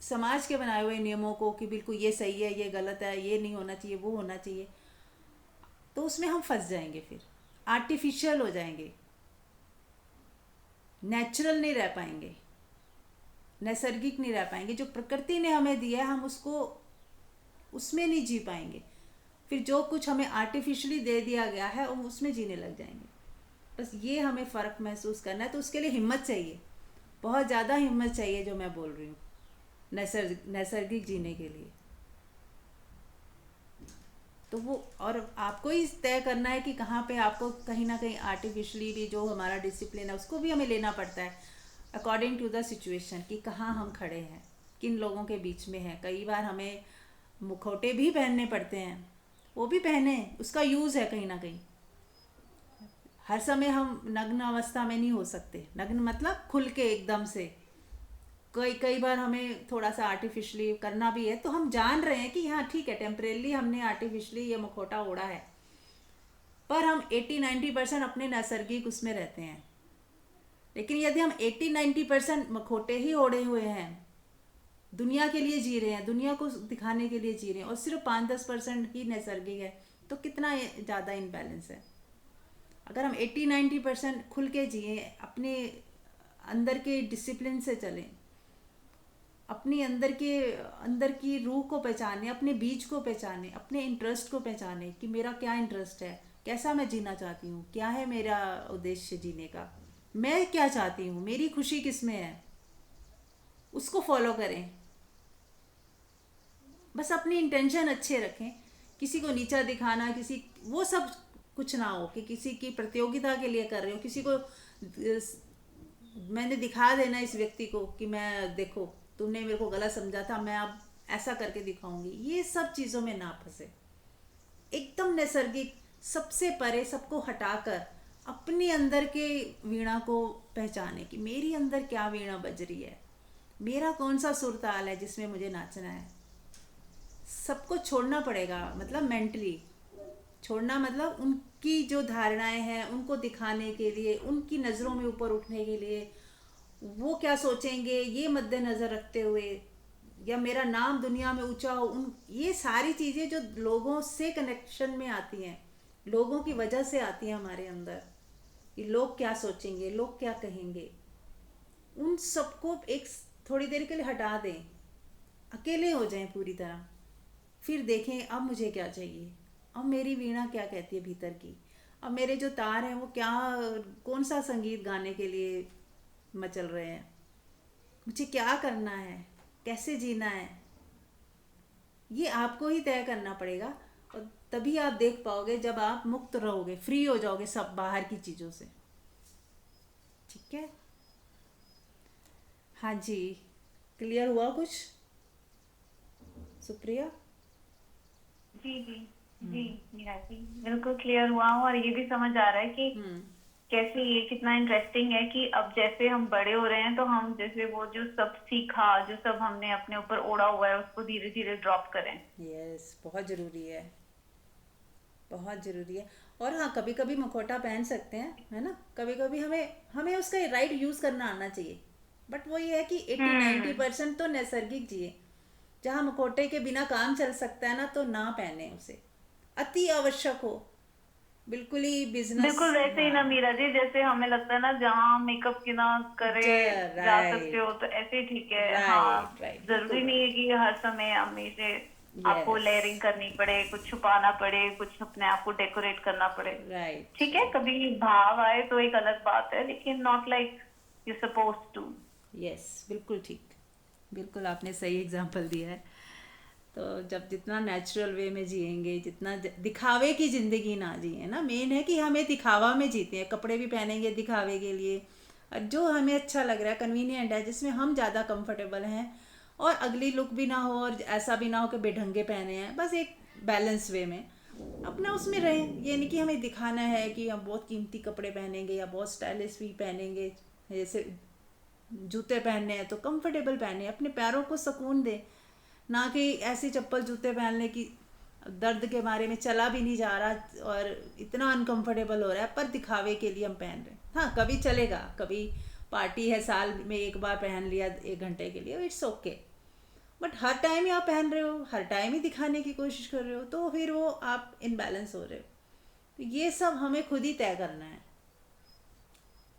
समाज के बनाए हुए नियमों को कि बिल्कुल ये सही है ये गलत है, ये नहीं होना चाहिए वो होना चाहिए। तो उसमें हम फंस जाएंगे, फिर आर्टिफिशियल हो जाएंगे, नेचुरल नहीं रह पाएंगे, नैसर्गिक नहीं रह पाएंगे। जो प्रकृति ने हमें दिया है हम उसको उसमें नहीं जी पाएंगे, फिर जो कुछ हमें आर्टिफिशियली दे दिया गया है हम उसमें जीने लग जाएंगे। बस ये हमें फ़र्क महसूस करना है। तो उसके लिए हिम्मत चाहिए, बहुत ज़्यादा हिम्मत चाहिए, जो मैं बोल रही हूँ नैसर्गिक जीने के लिए। तो वो, और आपको ही तय करना है कि कहाँ पे आपको कहीं ना कहीं आर्टिफिशियली भी जो हमारा डिसिप्लिन है उसको भी हमें लेना पड़ता है अकॉर्डिंग टू द सिचुएशन, कि कहाँ हम खड़े हैं, किन लोगों के बीच में हैं। कई बार हमें मुखौटे भी पहनने पड़ते हैं, वो भी पहने, उसका यूज़ है कहीं ना कहीं। हर समय हम नग्न अवस्था में नहीं हो सकते, नग्न मतलब खुल के एकदम से, कई कई बार हमें थोड़ा सा आर्टिफिशली करना भी है, तो हम जान रहे हैं कि हाँ ठीक है, टेम्परेली हमने आर्टिफिशली ये मुखौटा ओढ़ा है, पर हम 80-90% अपने नैसर्गिक उसमें रहते हैं। लेकिन यदि हम 80-90% मखौटे ही ओढ़े हुए हैं, दुनिया के लिए जी रहे हैं, दुनिया को दिखाने के लिए जी रहे हैं, और सिर्फ 5-10% ही नैसर्गिक है, तो कितना ज़्यादा इनबैलेंस है। अगर हम 80-90% खुल के जिए, अपने अंदर के डिसिप्लिन से चलें, अपनी अंदर की रूह को पहचाने, अपने बीज को पहचाने, अपने इंटरेस्ट को पहचाने कि मेरा क्या इंटरेस्ट है, कैसा मैं जीना चाहती हूँ, क्या है मेरा उद्देश्य जीने का, मैं क्या चाहती हूँ, मेरी खुशी किस में है, उसको फॉलो करें। बस अपनी इंटेंशन अच्छे रखें, किसी को नीचा दिखाना, किसी वो सब कुछ ना हो, कि किसी की प्रतियोगिता के लिए कर रहे हो, किसी को मैंने दिखा देना इस व्यक्ति को कि मैं, देखो तुमने मेरे को गलत समझा था, मैं अब ऐसा करके दिखाऊंगी। ये सब चीज़ों में ना फंसे, एकदम नैसर्गिक, सबसे परे, सबको हटाकर अपने अंदर के वीणा को पहचाने कि मेरी अंदर क्या वीणा बज रही है, मेरा कौन सा सुर ताल है जिसमें मुझे नाचना है। सबको छोड़ना पड़ेगा, मतलब मेंटली छोड़ना, मतलब उनकी जो धारणाएं हैं उनको दिखाने के लिए, उनकी नज़रों में ऊपर उठने के लिए, वो क्या सोचेंगे ये मद्देनज़र रखते हुए, या मेरा नाम दुनिया में ऊंचा हो, उन ये सारी चीज़ें जो लोगों से कनेक्शन में आती हैं, लोगों की वजह से आती हैं हमारे अंदर, कि लोग क्या सोचेंगे, लोग क्या कहेंगे, उन सबको एक थोड़ी देर के लिए हटा दें, अकेले हो जाएं पूरी तरह। फिर देखें अब मुझे क्या चाहिए, अब मेरी वीणा क्या कहती है भीतर की, अब मेरे जो तार हैं वो क्या, कौन सा संगीत गाने के लिए मचल रहे हैं, मुझे क्या करना है, कैसे जीना है, ये आपको ही तय करना पड़ेगा। और तभी आप देख पाओगे जब आप मुक्त रहोगे, फ्री हो जाओगे सब बाहर की चीज़ों से। ठीक है, हाँ जी, क्लियर हुआ कुछ सुप्रिया? जी जी जी। मीरा जी, बिल्कुल क्लियर हुआ हूँ, और ये भी समझ आ रहा है कि हम्म। कैसे ये कितना इंटरेस्टिंग है कि अब जैसे हम बड़े हो रहे हैं तो हम जैसे वो जो सब सीखा, जो सब हमने अपने ऊपर ओढ़ा हुआ है, उसको धीरे धीरे ड्रॉप करें। यस, बहुत ज़रूरी है, बहुत ज़रूरी है। और हाँ, कभी कभी मुखौटा पहन सकते हैं, है ना, कभी कभी हमें हमें उसका राइट यूज़ करना आना चाहिए। बट वो ये है कि 80-90% तो नैसर्गिक जिए। जहाँ मुखौटे के बिना काम चल सकता है ना, तो ना पहने उसे, अति आवश्यक हो, बिल्कुल ही बिजनेस। बिल्कुल वैसे ही हाँ, ना मीरा जी, जैसे हमें लगता है ना जहाँ मेकअप की ना करे जा सकते हो राइट, तो ऐसे ही ठीक है। हाँ, राइट राइट, बिल्कुल जरूरी नहीं है राइट। कि हर समय हमेशा आपको यस, लेयरिंग करनी पड़े, कुछ छुपाना पड़े, कुछ अपने आप को डेकोरेट करना पड़े। राइट ठीक है, राइट। कभी भाव आए तो एक अलग बात है, लेकिन not like you suppose to. Yes, बिल्कुल ठीक, बिल्कुल आपने सही एग्जांपल दिया है। तो जब जितना नेचुरल वे में जिएंगे, जितना दिखावे की ज़िंदगी ना जिए ना, मेन है कि हमें दिखावा में जीते हैं, कपड़े भी पहनेंगे दिखावे के लिए, और जो हमें अच्छा लग रहा है, कन्वीनियंट है, जिसमें हम ज़्यादा कंफर्टेबल हैं, और अगली लुक भी ना हो और ऐसा भी ना हो कि बेढंगे पहने हैं, बस एक बैलेंस वे में अपना उसमें रहें। ये नहीं कि हमें दिखाना है कि हम बहुत कीमती कपड़े पहनेंगे या बहुत स्टाइलिश भी पहनेंगे, जैसे जूते पहनने हैं तो कंफर्टेबल पहने, अपने पैरों को सुकून दे, ना कि ऐसी चप्पल जूते पहनने की दर्द के बारे में चला भी नहीं जा रहा और इतना अनकंफर्टेबल हो रहा है, पर दिखावे के लिए हम पहन रहे हैं। हाँ, कभी चलेगा, कभी पार्टी है, साल में एक बार पहन लिया 1 घंटे के लिए, इट्स ओके। बट हर टाइम ही आप पहन रहे हो, हर टाइम ही दिखाने की कोशिश कर रहे हो, तो फिर वो आप इनबैलेंस हो रहे हो। तो ये सब हमें खुद ही तय करना है,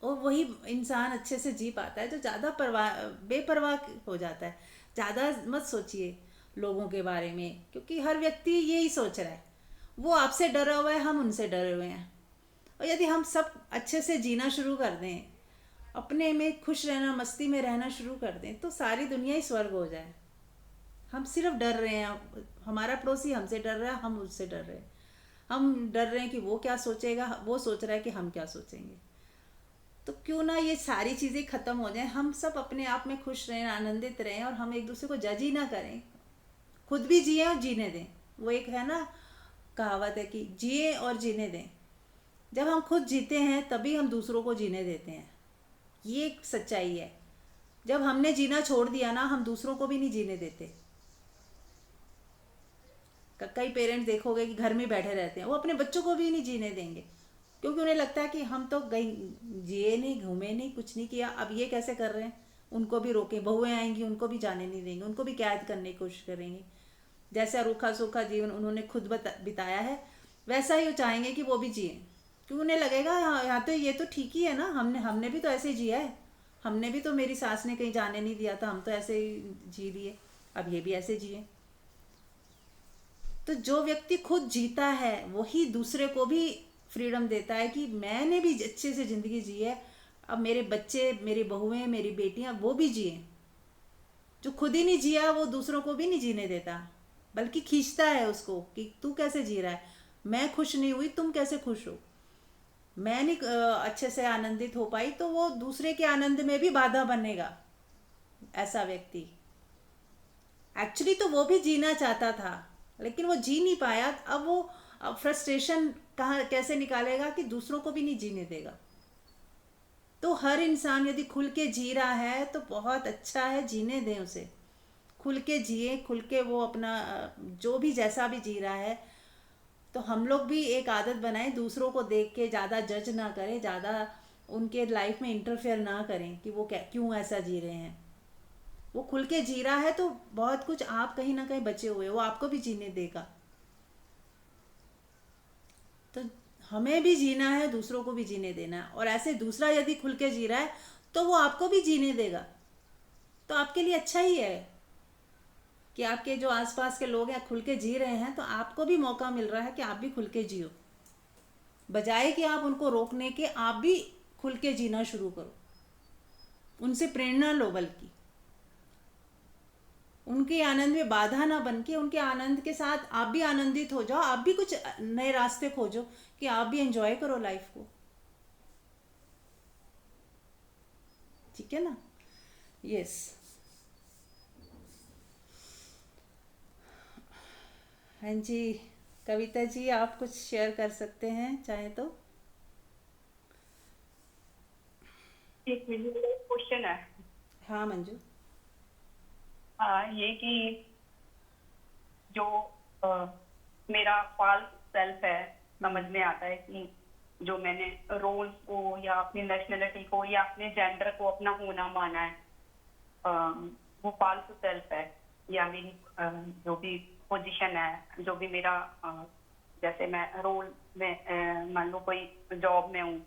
और वही इंसान अच्छे से जी पाता है जो ज़्यादा परवाह, बेपरवाह हो जाता है। ज़्यादा मत सोचिए लोगों के बारे में, क्योंकि हर व्यक्ति यही सोच रहा है, वो आपसे डरा हुआ है, हम उनसे डरे हुए हैं। और यदि हम सब अच्छे से जीना शुरू कर दें, अपने में खुश रहना, मस्ती में रहना शुरू कर दें, तो सारी दुनिया ही स्वर्ग हो जाए। हम सिर्फ डर रहे हैं, हमारा पड़ोसी हमसे डर रहा है, हम उससे डर रहे हैं, हम डर रहे हैं कि वो क्या सोचेगा, वो सोच रहा है कि हम क्या सोचेंगे। तो क्यों ना ये सारी चीज़ें ख़त्म हो जाएं, हम सब अपने आप में खुश रहें, आनंदित रहें, और हम एक दूसरे को जज ही ना करें, खुद भी जिए और जीने दें। वो एक है ना कहावत है कि जिए और जीने दें। जब हम खुद जीते हैं तभी हम दूसरों को जीने देते हैं, ये एक सच्चाई है। जब हमने जीना छोड़ दिया ना, हम दूसरों को भी नहीं जीने देते। कई पेरेंट्स देखोगे कि घर में बैठे रहते हैं, वो अपने बच्चों को भी नहीं जीने देंगे, क्योंकि उन्हें लगता है कि हम तो गई, जिए नहीं, घूमे नहीं, कुछ नहीं किया, अब ये कैसे कर रहे हैं, उनको भी रोके, बहुएं आएंगी उनको भी जाने नहीं देंगे, उनको भी कैद करने की कोशिश करेंगे। जैसा रूखा सूखा जीवन उन्होंने खुद बिताया है, वैसा ही वो चाहेंगे कि वो भी जिए, क्योंकि उन्हें लगेगा यहाँ तो ये तो ठीक ही है ना, हमने हमने भी तो ऐसे ही जिया है, हमने भी तो, मेरी सास ने कहीं जाने नहीं दिया था, हम तो ऐसे ही जी लिए, अब ये भी ऐसे जिए। तो जो व्यक्ति खुद जीता है वही दूसरे को भी फ्रीडम देता है कि मैंने भी अच्छे से ज़िंदगी जी है, अब मेरे बच्चे, मेरी बहुएं, मेरी बेटियां वो भी जिए। जो खुद ही नहीं जिया वो दूसरों को भी नहीं जीने देता, बल्कि खींचता है उसको कि तू कैसे जी रहा है, मैं खुश नहीं हुई, तुम कैसे खुश हो, मैं नहीं अच्छे से आनंदित हो पाई, तो वो दूसरे के आनंद में भी बाधा बनेगा। ऐसा व्यक्ति एक्चुअली तो वो भी जीना चाहता था, लेकिन वो जी नहीं पाया। अब वो फ्रस्ट्रेशन कहाँ कैसे निकालेगा कि दूसरों को भी नहीं जीने देगा। तो हर इंसान यदि खुल के जी रहा है तो बहुत अच्छा है, जीने दें उसे, खुल के जिए, खुल के वो अपना जो भी जैसा भी जी रहा है। तो हम लोग भी एक आदत बनाएं, दूसरों को देख के ज़्यादा जज ना करें, ज़्यादा उनके लाइफ में इंटरफेयर ना करें कि वो क्यों ऐसा जी रहे हैं। वो खुल के जी रहा है तो बहुत कुछ आप कहीं ना कहीं बचे हुए, वो आपको भी जीने देगा। तो हमें भी जीना है, दूसरों को भी जीने देना है, और ऐसे दूसरा यदि खुल के जी रहा है तो वो आपको भी जीने देगा। तो आपके लिए अच्छा ही है कि आपके जो आसपास के लोग हैं खुल के जी रहे हैं, तो आपको भी मौका मिल रहा है कि आप भी खुल के जियो, बजाय कि आप उनको रोकने के आप भी खुल के जीना शुरू करो, उनसे प्रेरणा लो, बल्कि उनके आनंद में बाधा ना बन के उनके आनंद के साथ आप भी आनंदित हो जाओ, आप भी कुछ नए रास्ते खोजो कि आप भी एंजॉय करो लाइफ को। ठीक है ना? यस। हाँ जी, कविता जी आप कुछ शेयर कर सकते हैं चाहे तो। एक मिनट, क्वेश्चन है। हाँ मंजू। ये कि जो अ, मेरा फॉल्स सेल्फ है, समझ में आता है कि जो मैंने रोल्स को या अपनी नेशनलिटी को या अपने जेंडर को अपना होना माना है, अ, वो फॉल्स सेल्फ है, या मेरी जो भी पोजीशन है, जो भी मेरा जैसे मैं रोल में मान लो कोई जॉब में हूँ,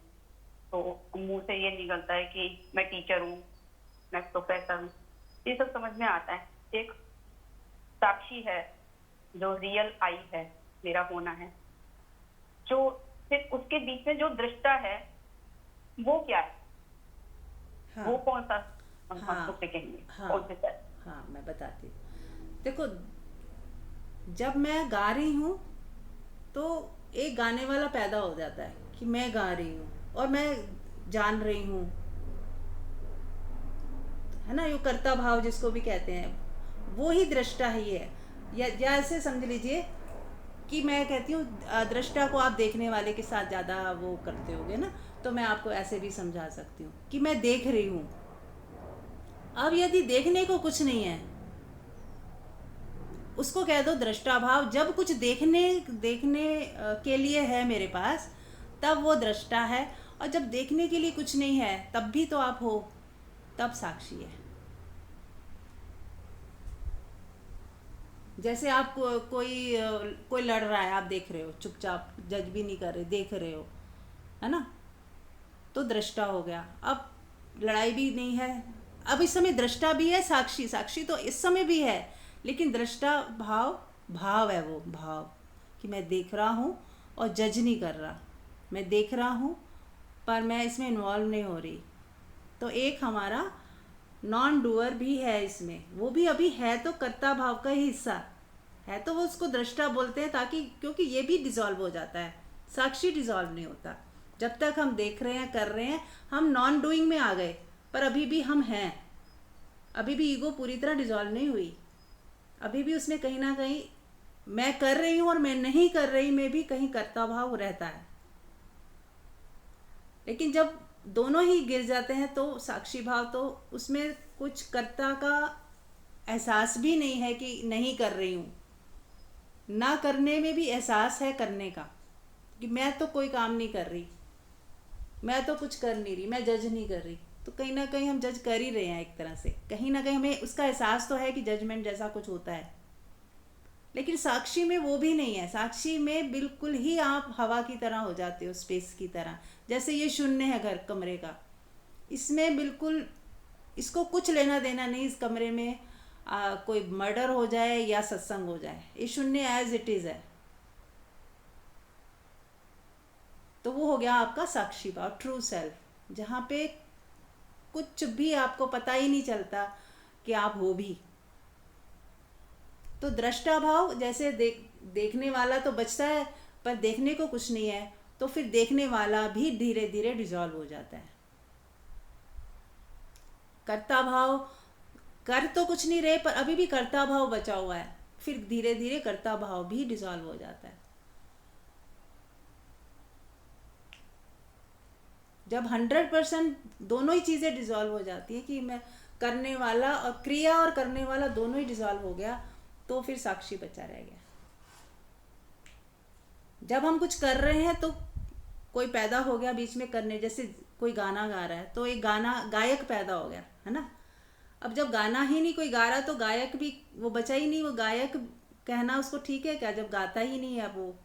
तो मुंह से ये निकलता है कि मैं टीचर हूँ, मैं प्रोफेसर हूँ, ये सब समझ में आता है। एक साक्षी है जो रियल आई है, मेरा होना है, जो फिर उसके बीच में जो दृष्टा है वो क्या है, हाँ वो कौन सा हम हाँ उसे कहेंगे, हाँ कौन से सेल्फ? हाँ, मैं बताती हूँ। देखो, जब मैं गा रही हूँ तो एक गाने वाला पैदा हो जाता है कि मैं गा रही हूँ और मैं जान रही हूँ, है ना, यो कर्ता भाव जिसको भी कहते हैं, वो ही दृष्टा ही है। या ऐसे समझ लीजिए कि मैं कहती हूँ दृष्टा को आप देखने वाले के साथ ज़्यादा वो करते होगे ना, तो मैं आपको ऐसे भी समझा सकती हूँ कि मैं देख रही हूँ। अब यदि देखने को कुछ नहीं है, उसको कह दो दृष्टा भाव। जब कुछ देखने देखने के लिए है मेरे पास, तब वो दृष्टा है, और जब देखने के लिए कुछ नहीं है तब भी तो आप हो, तब साक्षी है। जैसे आप कोई लड़ रहा है, आप देख रहे हो, चुपचाप जज भी नहीं कर रहे, देख रहे हो, है ना, तो दृष्टा हो गया। अब लड़ाई भी नहीं है, अब इस समय दृष्टा भी है, साक्षी साक्षी तो इस समय भी है, लेकिन दृष्टा भाव, भाव है वो भाव कि मैं देख रहा हूँ और जज नहीं कर रहा, मैं देख रहा हूँ पर मैं इसमें इन्वॉल्व नहीं हो रही। तो एक हमारा नॉन डूअर भी है इसमें, वो भी अभी है तो कर्ता भाव का ही हिस्सा है, तो वो उसको दृष्टा बोलते हैं, ताकि क्योंकि ये भी डिसॉल्व हो जाता है, साक्षी डिसॉल्व नहीं होता। जब तक हम देख रहे हैं, कर रहे हैं, हम नॉन डूइंग में आ गए, पर अभी भी हम हैं, अभी भी ईगो पूरी तरह डिसॉल्व नहीं हुई, अभी भी उसमें कहीं ना कहीं मैं कर रही हूँ और मैं नहीं कर रही में भी कहीं कर्ता भाव रहता है। लेकिन जब दोनों ही गिर जाते हैं तो साक्षी भाव, तो उसमें कुछ कर्ता का एहसास भी नहीं है कि नहीं कर रही हूँ, ना करने में भी एहसास है करने का, कि मैं तो कोई काम नहीं कर रही, मैं तो कुछ कर नहीं रही, मैं जज नहीं कर रही। तो कहीं ना कहीं हम जज कर ही रहे हैं एक तरह से, कहीं ना कहीं हमें उसका एहसास तो है कि जजमेंट जैसा कुछ होता है, लेकिन साक्षी में वो भी नहीं है। साक्षी में बिल्कुल ही आप हवा की तरह हो जाते हो, स्पेस की तरह। जैसे ये शून्य है घर कमरे का, इसमें बिल्कुल इसको कुछ लेना देना नहीं इस कमरे में कोई मर्डर हो जाए या सत्संग हो जाए, ये शून्य एज इट इज़ है। तो वो हो गया आपका साक्षी भाव, ट्रू सेल्फ, जहाँ पे कुछ भी आपको पता ही नहीं चलता कि आप हो भी। तो दृष्टा भाव, जैसे देखने वाला तो बचता है पर देखने को कुछ नहीं है, तो फिर देखने वाला भी धीरे धीरे डिजॉल्व हो जाता है। कर्ता भाव, कर तो कुछ नहीं रहे पर अभी भी कर्ता भाव बचा हुआ है, फिर धीरे धीरे कर्ता भाव भी डिजॉल्व हो जाता है। जब 100% दोनों ही चीज़ें डिजॉल्व हो जाती है कि मैं करने वाला और क्रिया और करने वाला दोनों ही डिजॉल्व हो गया, तो फिर साक्षी बचा रह गया। जब हम कुछ कर रहे हैं तो कोई पैदा हो गया बीच में करने, जैसे कोई गाना गा रहा है तो एक गाना गायक पैदा हो गया है ना। अब जब गाना ही नहीं कोई गा रहा तो गायक भी वो बचा ही नहीं। वो गायक कहना उसको ठीक है क्या, जब गाता ही नहीं है वो,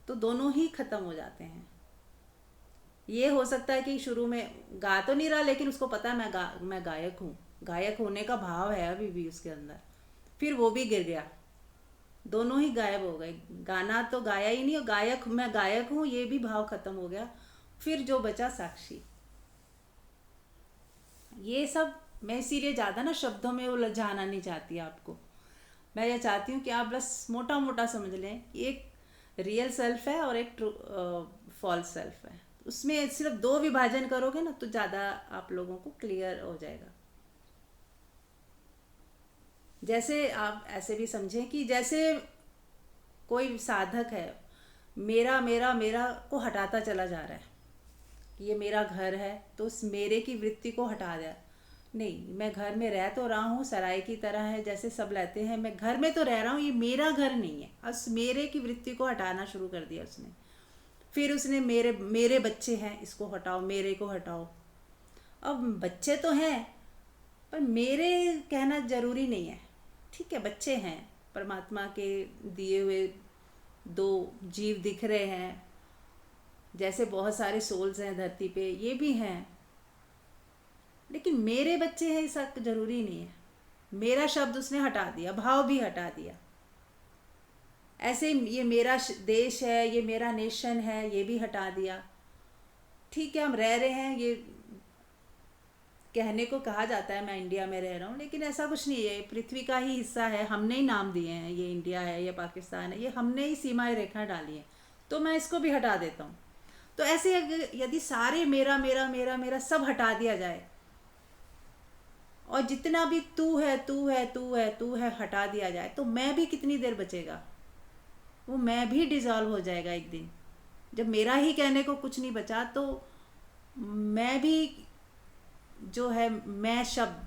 तो दोनों ही खत्म हो जाते हैं। ये हो सकता है कि शुरू में गा तो नहीं रहा लेकिन उसको पता है मैं गायक हूँ, गायक होने का भाव है अभी भी उसके अंदर, फिर वो भी गिर गया, दोनों ही गायब हो गए। गाना तो गाया ही नहीं और गायक मैं गायक हूँ ये भी भाव खत्म हो गया। फिर जो बचा साक्षी। ये सब मैं इसीलिए ज़्यादा ना शब्दों में उलझाना नहीं चाहती आपको। मैं ये चाहती हूँ कि आप बस मोटा मोटा समझ लें कि एक रियल सेल्फ है और एक फॉल्स सेल्फ है। उसमें सिर्फ दो विभाजन करोगे ना तो ज़्यादा आप लोगों को क्लियर हो जाएगा। जैसे आप ऐसे भी समझें कि जैसे कोई साधक है, मेरा मेरा मेरा को हटाता चला जा रहा है कि ये मेरा घर है, तो उस मेरे की वृत्ति को हटा दिया। नहीं, मैं घर में रह तो रहा हूँ, सराय की तरह है जैसे सब रहते हैं, मैं घर में तो रह रहा हूँ, ये मेरा घर नहीं है। उस मेरे की वृत्ति को हटाना शुरू कर दिया उसने। फिर उसने मेरे मेरे बच्चे हैं, इसको हटाओ, मेरे को हटाओ। अब बच्चे तो हैं पर मेरे कहना जरूरी नहीं है। ठीक है, बच्चे हैं, परमात्मा के दिए हुए दो जीव दिख रहे हैं, जैसे बहुत सारे सोल्स हैं धरती पे, ये भी हैं, लेकिन मेरे बच्चे हैं ऐसा जरूरी नहीं है। मेरा शब्द उसने हटा दिया, भाव भी हटा दिया। ऐसे ये मेरा देश है, ये मेरा नेशन है, ये भी हटा दिया। ठीक है, हम रह रहे हैं, ये कहने को कहा जाता है मैं इंडिया में रह रहा हूँ, लेकिन ऐसा कुछ नहीं है। पृथ्वी का ही हिस्सा है, हमने ही नाम दिए हैं, ये इंडिया है, ये पाकिस्तान है, ये हमने ही सीमाएं रेखा डाली हैं, तो मैं इसको भी हटा देता हूँ। तो ऐसे यदि सारे मेरा मेरा मेरा मेरा सब हटा दिया जाए और जितना भी तू है तू है तू है तू है हटा दिया जाए, तो मैं भी कितनी देर बचेगा? वो मैं भी डिजॉल्व हो जाएगा एक दिन। जब मेरा ही कहने को कुछ नहीं बचा तो मैं भी जो है, मैं शब्द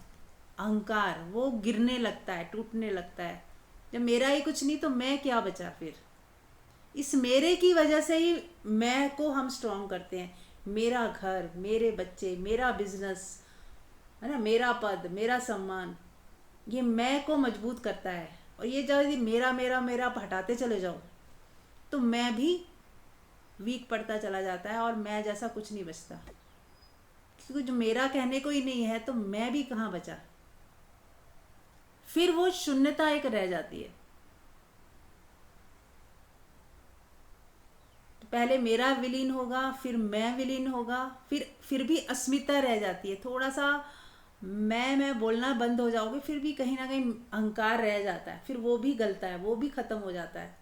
अहंकार वो गिरने लगता है, टूटने लगता है। जब मेरा ही कुछ नहीं तो मैं क्या बचा फिर? इस मेरे की वजह से ही मैं को हम स्ट्रॉन्ग करते हैं। मेरा घर, मेरे बच्चे, मेरा बिजनेस है ना, मेरा पद, मेरा सम्मान, ये मैं को मजबूत करता है। और ये जब मेरा मेरा मेरा आप हटाते चले जाओ तो मैं भी वीक पड़ता चला जाता है और मैं जैसा कुछ नहीं बचता, क्योंकि जो मेरा कहने को ही नहीं है तो मैं भी कहाँ बचा। फिर वो शून्यता एक रह जाती है। तो पहले मेरा विलीन होगा, फिर मैं विलीन होगा, फिर भी अस्मिता रह जाती है। थोड़ा सा मैं बोलना बंद हो जाओगे, फिर भी कहीं ना कहीं अहंकार रह जाता है, फिर वो भी गलता है, वो भी खत्म हो जाता है।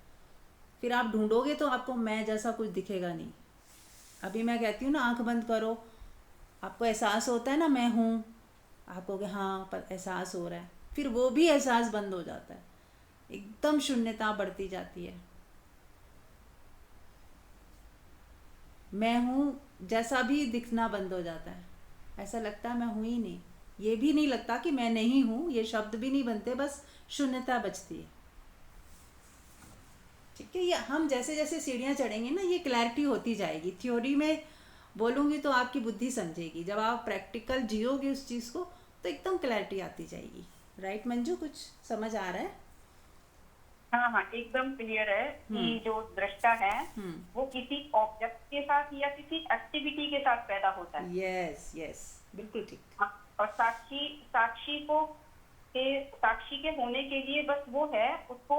फिर आप ढूंढोगे तो आपको मैं जैसा कुछ दिखेगा नहीं। अभी मैं कहती हूँ ना, आंख बंद करो, आपको एहसास होता है ना मैं हूँ, आपको कि हाँ पर एहसास हो रहा है, फिर वो भी एहसास बंद हो जाता है, एकदम शून्यता बढ़ती जाती है। मैं हूँ जैसा भी दिखना बंद हो जाता है, ऐसा लगता है मैं हूँ ही नहीं, ये भी नहीं लगता कि मैं नहीं हूँ, ये शब्द भी नहीं बनते, बस शून्यता बचती है। ठीक है, ये हम जैसे जैसे सीढ़ियाँ चढ़ेंगे ना, ये क्लैरिटी होती जाएगी। थ्योरी में बोलूँगी तो आपकी बुद्धि समझेगी, जब आप प्रैक्टिकल जियोगे उस चीज़ को तो एकदम क्लैरिटी आती जाएगी। राइट मंजू, कुछ समझ आ रहा है? हाँ हाँ, एकदम क्लियर है हम्म। कि जो दृष्टा है हम्म। वो किसी ऑब्जेक्ट के साथ या किसी एक्टिविटी के साथ पैदा होता है। यस यस, बिल्कुल ठीक। हाँ, और साक्षी साक्षी के होने के लिए बस वो है, उसको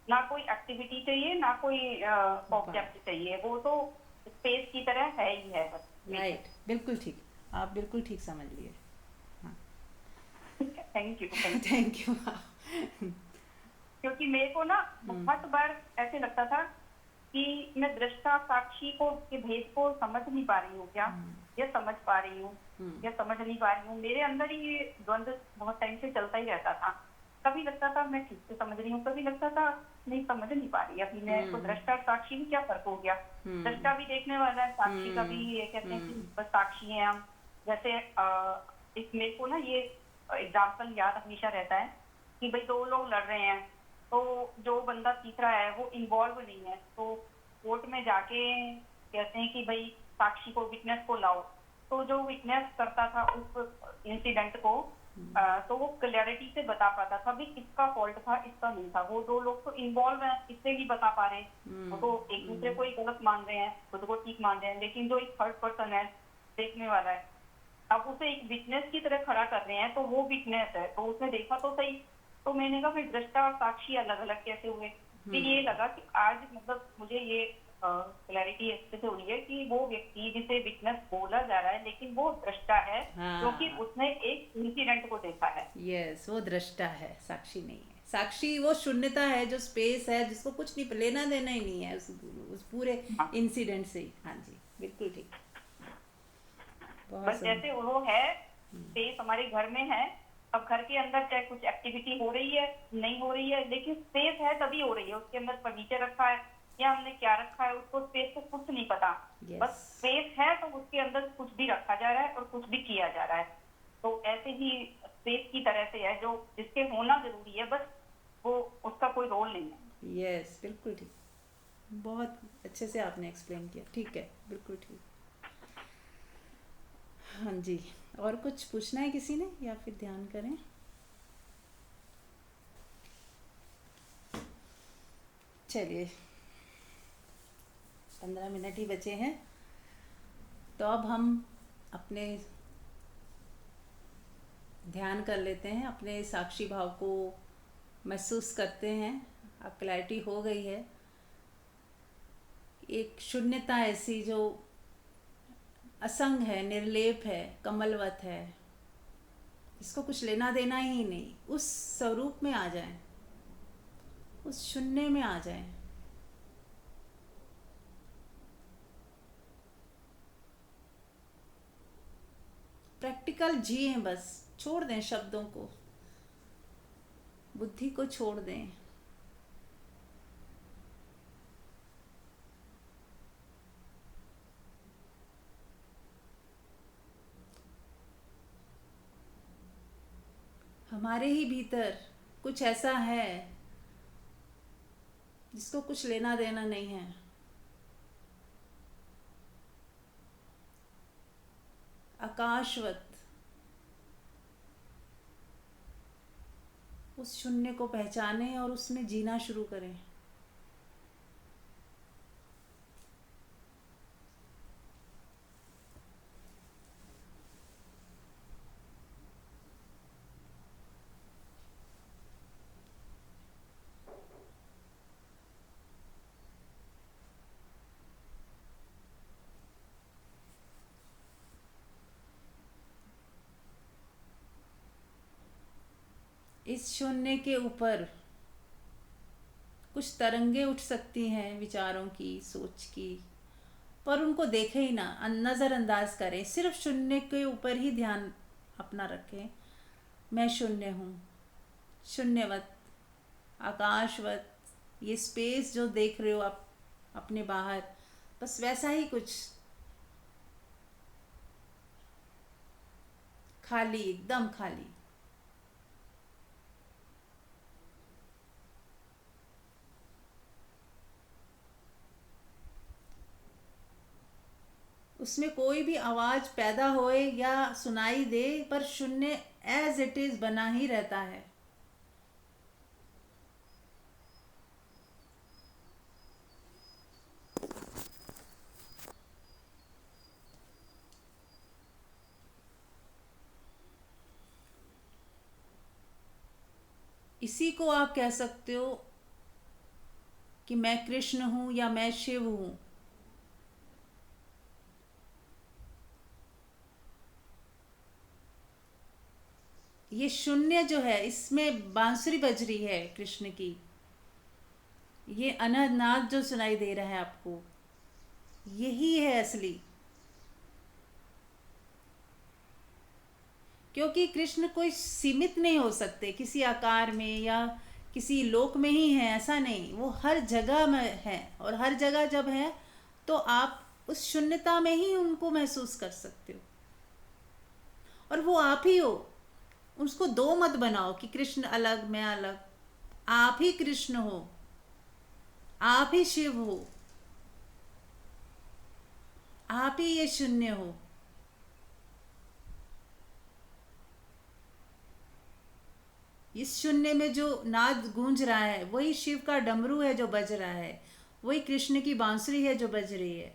ना कोई एक्टिविटी चाहिए ना कोई ऑब्जेक्ट चाहिए, वो तो स्पेस की तरह है ही है बस। राइट, बिल्कुल ठीक, आप बिल्कुल ठीक समझ लिए। हाँ, थैंक यू। Thank you. क्योंकि मेरे को ना बहुत बार ऐसे लगता था कि मैं दृष्टा साक्षी को के भेद को समझ नहीं पा रही हूँ क्या, या समझ पा रही हूँ या समझ नहीं पा रही हूँ। मेरे अंदर ही ये द्वंद्व बहुत टाइम से चलता ही रहता था। कभी लगता था मैं ठीक से समझ रही हूँ, कभी लगता था नहीं समझ नहीं पा रही अभी मैं। तो दृष्टा और साक्षी में क्या फर्क हो गया? दृष्टा भी देखने वाला है, साक्षी का भी ये कहते हैं कि बस साक्षी है हम। जैसे एक मेरे को ना ये एग्जाम्पल याद हमेशा रहता है कि भाई दो लोग लड़ रहे हैं, तो जो बंदा सीख रहा है वो इन्वॉल्व नहीं है, तो कोर्ट में जाके कहते हैं कि भाई साक्षी को, विटनेस को लाओ। तो जो विटनेस करता था उस इंसिडेंट को तो वो क्लैरिटी से बता पाता था भी किसका फॉल्ट था, इसका नहीं था। वो दो लोग तो इन्वॉल्व हैं, इससे भी बता पा रहे हैं। वो तो एक दूसरे को ही गलत मान रहे हैं, खुद को ठीक मान रहे हैं, लेकिन जो एक थर्ड पर्सन है, देखने वाला है, अब उसे एक विटनेस की तरह खड़ा कर रहे हैं, तो वो विटनेस है, तो उसने देखा तो सही। तो मैंने कहा फिर दृष्टा और साक्षी अलग अलग कैसे हुए? फिर ये लगा कि आज मतलब मुझे ये क्लैरिटी अच्छे से हुई है कि वो व्यक्ति जिसे विटनेस बोला जा रहा है लेकिन वो दृष्टा है, क्योंकि उसने एक इंसिडेंट को देखा है। यस, वो दृष्टा है, साक्षी नहीं है। साक्षी वो शून्यता है, जो स्पेस है, जिसको कुछ नहीं लेना देना ही नहीं है उस पूरे इंसिडेंट से ही। हाँ जी, बिल्कुल ठीक। बस जैसे वो है, स्पेस हमारे घर में है, अब घर के अंदर चाहे कुछ एक्टिविटी हो रही है नहीं हो रही है, लेकिन स्पेस है तभी हो रही है। उसके अंदर फर्नीचर रखा है या हमने क्या रखा है, उसको स्पेस को कुछ नहीं पता। बस स्पेस है तो उसके अंदर कुछ भी रखा जा रहा है और कुछ भी किया जा रहा है। तो ऐसे ही स्पेस की तरह से है, जो जिसके होना जरूरी है, बस वो उसका कोई रोल नहीं है। यस, बिल्कुल ठीक, बहुत अच्छे से आपने एक्सप्लेन किया। ठीक है, बिल्कुल ठीक। हाँ जी, और कुछ पूछना है किसी ने या फिर ध्यान करें? चलिए, 15 मिनट ही बचे हैं, तो अब हम अपने ध्यान कर लेते हैं, अपने साक्षी भाव को महसूस करते हैं। अब क्लैरिटी हो गई है, एक शून्यता ऐसी जो असंग है, निर्लेप है, कमलवत है, इसको कुछ लेना देना ही नहीं, उस स्वरूप में आ जाएं, उस शून्य में आ जाएं। प्रैक्टिकल जिए, बस छोड़ दें शब्दों को, बुद्धि को छोड़ दें। हमारे ही भीतर कुछ ऐसा है जिसको कुछ लेना देना नहीं है। आकाशवत उस शून्य को पहचानें और उसमें जीना शुरू करें। इस शून्य के ऊपर कुछ तरंगे उठ सकती हैं विचारों की, सोच की, पर उनको देखें ही ना, नज़रअंदाज करें। सिर्फ शून्य के ऊपर ही ध्यान अपना रखें। मैं शून्य हूँ, शून्यवत, आकाशवत, ये स्पेस जो देख रहे हो आप अपने बाहर, बस वैसा ही कुछ खाली, एकदम खाली। उसमें कोई भी आवाज पैदा होए या सुनाई दे, पर शून्य एज इट इज बना ही रहता है। इसी को आप कह सकते हो कि मैं कृष्ण हूं या मैं शिव हूं। ये शून्य जो है, इसमें बांसुरी बज रही है कृष्ण की, ये अनहद जो सुनाई दे रहा है आपको, यही है असली। क्योंकि कृष्ण कोई सीमित नहीं हो सकते किसी आकार में या किसी लोक में ही है, ऐसा नहीं। वो हर जगह में है, और हर जगह जब है तो आप उस शून्यता में ही उनको महसूस कर सकते हो, और वो आप ही हो। उसको दो मत बनाओ कि कृष्ण अलग मैं अलग। आप ही कृष्ण हो, आप ही शिव हो, आप ही ये शून्य हो। इस शून्य में जो नाद गूंज रहा है वही शिव का डमरू है जो बज रहा है, वही कृष्ण की बांसुरी है जो बज रही है।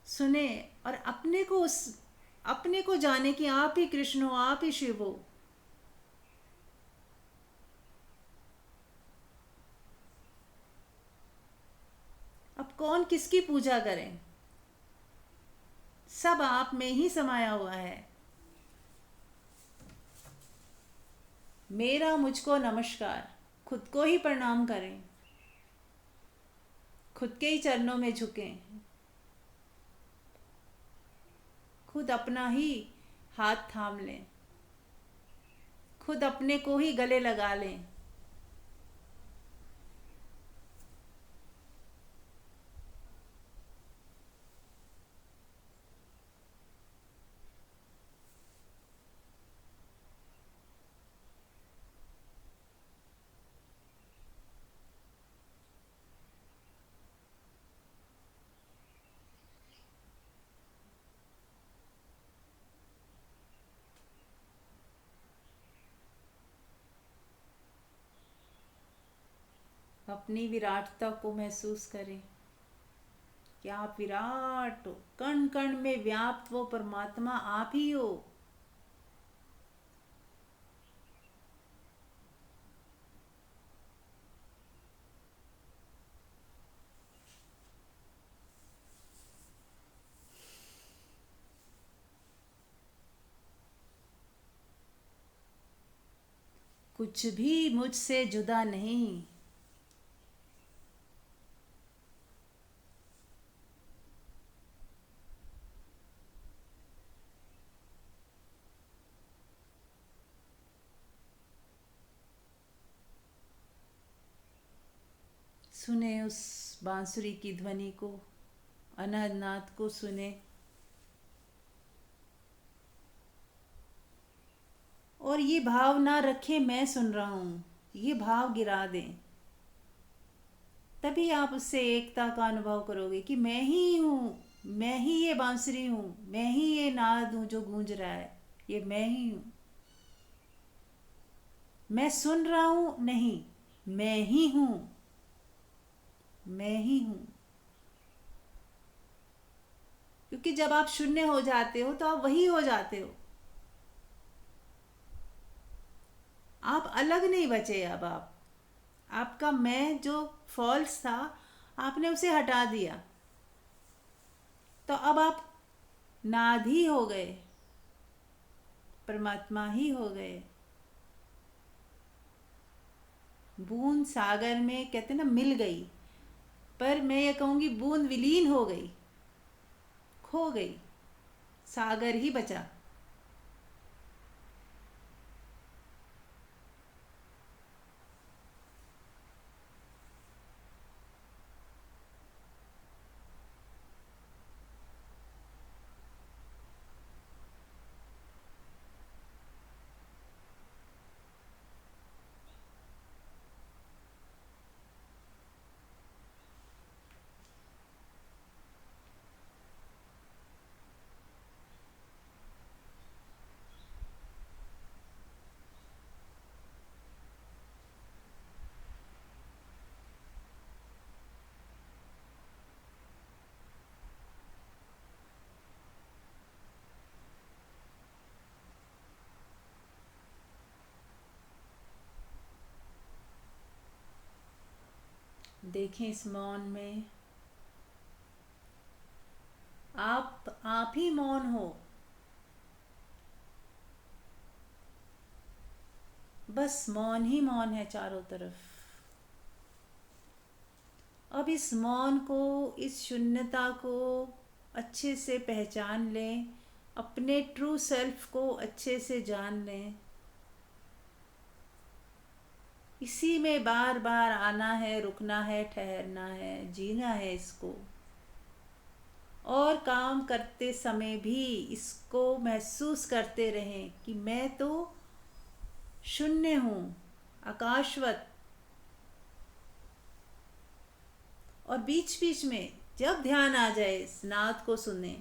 सुने, और अपने को जाने कि आप ही कृष्ण हो, आप ही शिव हो। अब कौन किसकी पूजा करें, सब आप में ही समाया हुआ है। मेरा मुझको नमस्कार, खुद को ही प्रणाम करें, खुद के ही चरणों में झुकें, खुद अपना ही हाथ थाम लें, खुद अपने को ही गले लगा लें। अपनी विराटता को महसूस करें कि आप विराट हो, कण कण में व्याप्त वो परमात्मा आप ही हो। कुछ भी मुझसे जुदा नहीं। सुने उस बांसुरी की ध्वनि को, अनहद नाद को सुने, और ये भाव ना रखें मैं सुन रहा हूं, ये भाव गिरा दें। तभी आप उससे एकता का अनुभव करोगे कि मैं ही हूँ, मैं ही ये बांसुरी हूँ, मैं ही ये नाद हूँ जो गूंज रहा है, ये मैं ही हूँ। मैं सुन रहा हूँ नहीं, मैं ही हूँ, मैं ही हूँ। क्योंकि जब आप शून्य हो जाते हो तो आप वही हो जाते हो, आप अलग नहीं बचे। अब आप, आपका मैं जो फॉल्स था आपने उसे हटा दिया, तो अब आप नाद ही हो गए, परमात्मा ही हो गए। बूंद सागर में कहते ना मिल गई, पर मैं ये कहूँगी बूंद विलीन हो गई, खो गई, सागर ही बचा। देखें इस मौन में, आप ही मौन हो, बस मौन ही मौन है चारों तरफ। अब इस मौन को, इस शून्यता को अच्छे से पहचान लें, अपने ट्रू सेल्फ को अच्छे से जान लें। इसी में बार बार आना है, रुकना है, ठहरना है, जीना है इसको। और काम करते समय भी इसको महसूस करते रहें कि मैं तो शून्य हूँ, आकाशवत। और बीच बीच में जब ध्यान आ जाए इस नाद को सुने,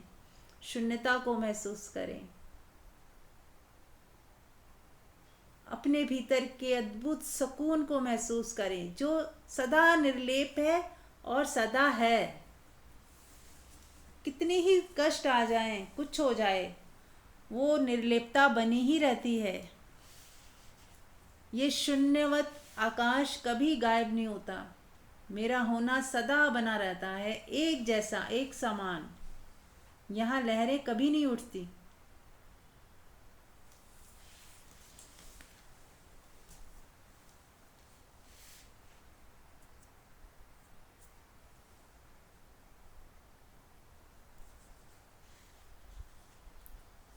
शून्यता को महसूस करें, अपने भीतर के अद्भुत सुकून को महसूस करें जो सदा निर्लेप है और सदा है। कितने ही कष्ट आ जाएं, कुछ हो जाए, वो निर्लेपता बनी ही रहती है। ये शून्यवत आकाश कभी गायब नहीं होता। मेरा होना सदा बना रहता है, एक जैसा, एक समान। यहाँ लहरें कभी नहीं उठती।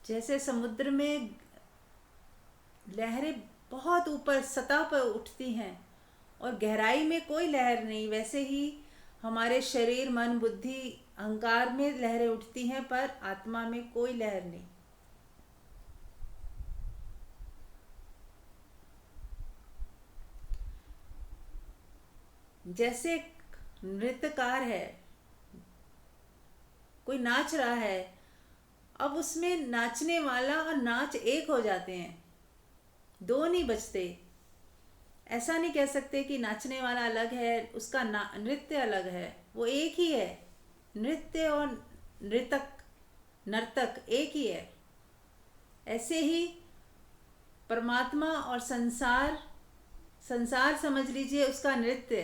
जैसे समुद्र में लहरें बहुत ऊपर सतह पर उठती हैं और गहराई में कोई लहर नहीं, वैसे ही हमारे शरीर, मन, बुद्धि, अहंकार में लहरें उठती हैं, पर आत्मा में कोई लहर नहीं। जैसे नृत्यकार है, कोई नाच रहा है, अब उसमें नाचने वाला और नाच एक हो जाते हैं, दो नहीं बचते। ऐसा नहीं कह सकते कि नाचने वाला अलग है, उसका नृत्य अलग है, वो एक ही है। नृत्य और नर्तक एक ही है। ऐसे ही परमात्मा और संसार समझ लीजिए, उसका नृत्य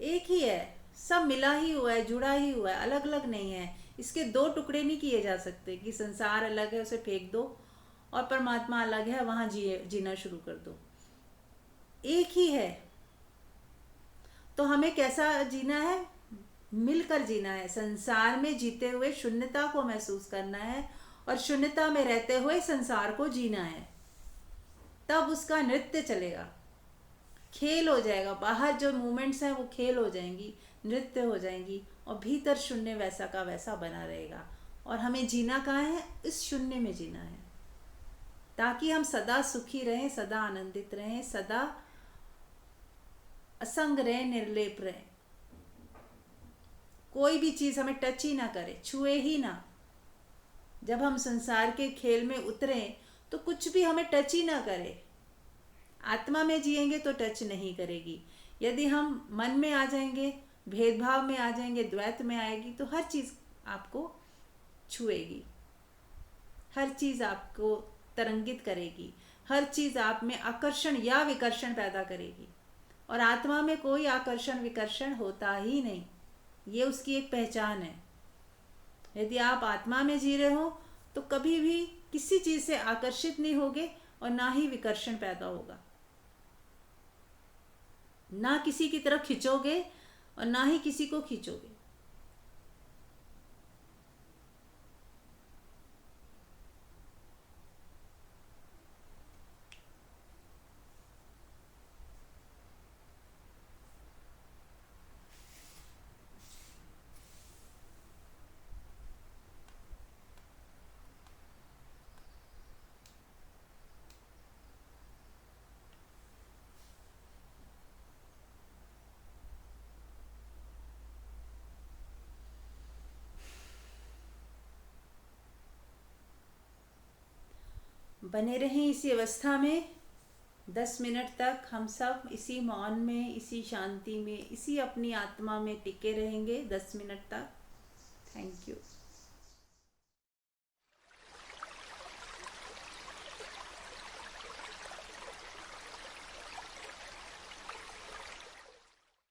एक ही है, सब मिला ही हुआ है, जुड़ा ही हुआ है, अलग अलग नहीं है। इसके दो टुकड़े नहीं किए जा सकते कि संसार अलग है, उसे फेंक दो, और परमात्मा अलग है, वहां जीना शुरू कर दो। एक ही है। तो हमें कैसा जीना है? मिलकर जीना है। संसार में जीते हुए शून्यता को महसूस करना है और शून्यता में रहते हुए संसार को जीना है। तब उसका नृत्य चलेगा, खेल हो जाएगा। बाहर जो मूवमेंट्स हैं वो खेल हो जाएंगी, नृत्य हो जाएंगी, और भीतर शून्य वैसा का वैसा बना रहेगा। और हमें जीना कहाँ है? इस शून्य में जीना है, ताकि हम सदा सुखी रहें, सदा आनंदित रहें, सदा असंग रहें, निर्लेप रहें। कोई भी चीज़ हमें टच ही ना करे, छुए ही ना। जब हम संसार के खेल में उतरें तो कुछ भी हमें टच ही ना करे। आत्मा में जिएंगे तो टच नहीं करेगी। यदि हम मन में आ जाएंगे, भेदभाव में आ जाएंगे, द्वैत में आएगी, तो हर चीज़ आपको छुएगी, हर चीज़ आपको तरंगित करेगी, हर चीज़ आप में आकर्षण या विकर्षण पैदा करेगी। और आत्मा में कोई आकर्षण विकर्षण होता ही नहीं, ये उसकी एक पहचान है। यदि आप आत्मा में जी रहे हो तो कभी भी किसी चीज़ से आकर्षित नहीं होगे और ना ही विकर्षण पैदा होगा। ना किसी की तरफ खिंचोगे और ना ही किसी को खींचोगे। बने रहें इसी अवस्था में। 10 मिनट तक हम सब इसी मौन में, इसी शांति में, इसी अपनी आत्मा में टिके रहेंगे 10 मिनट तक। Thank you.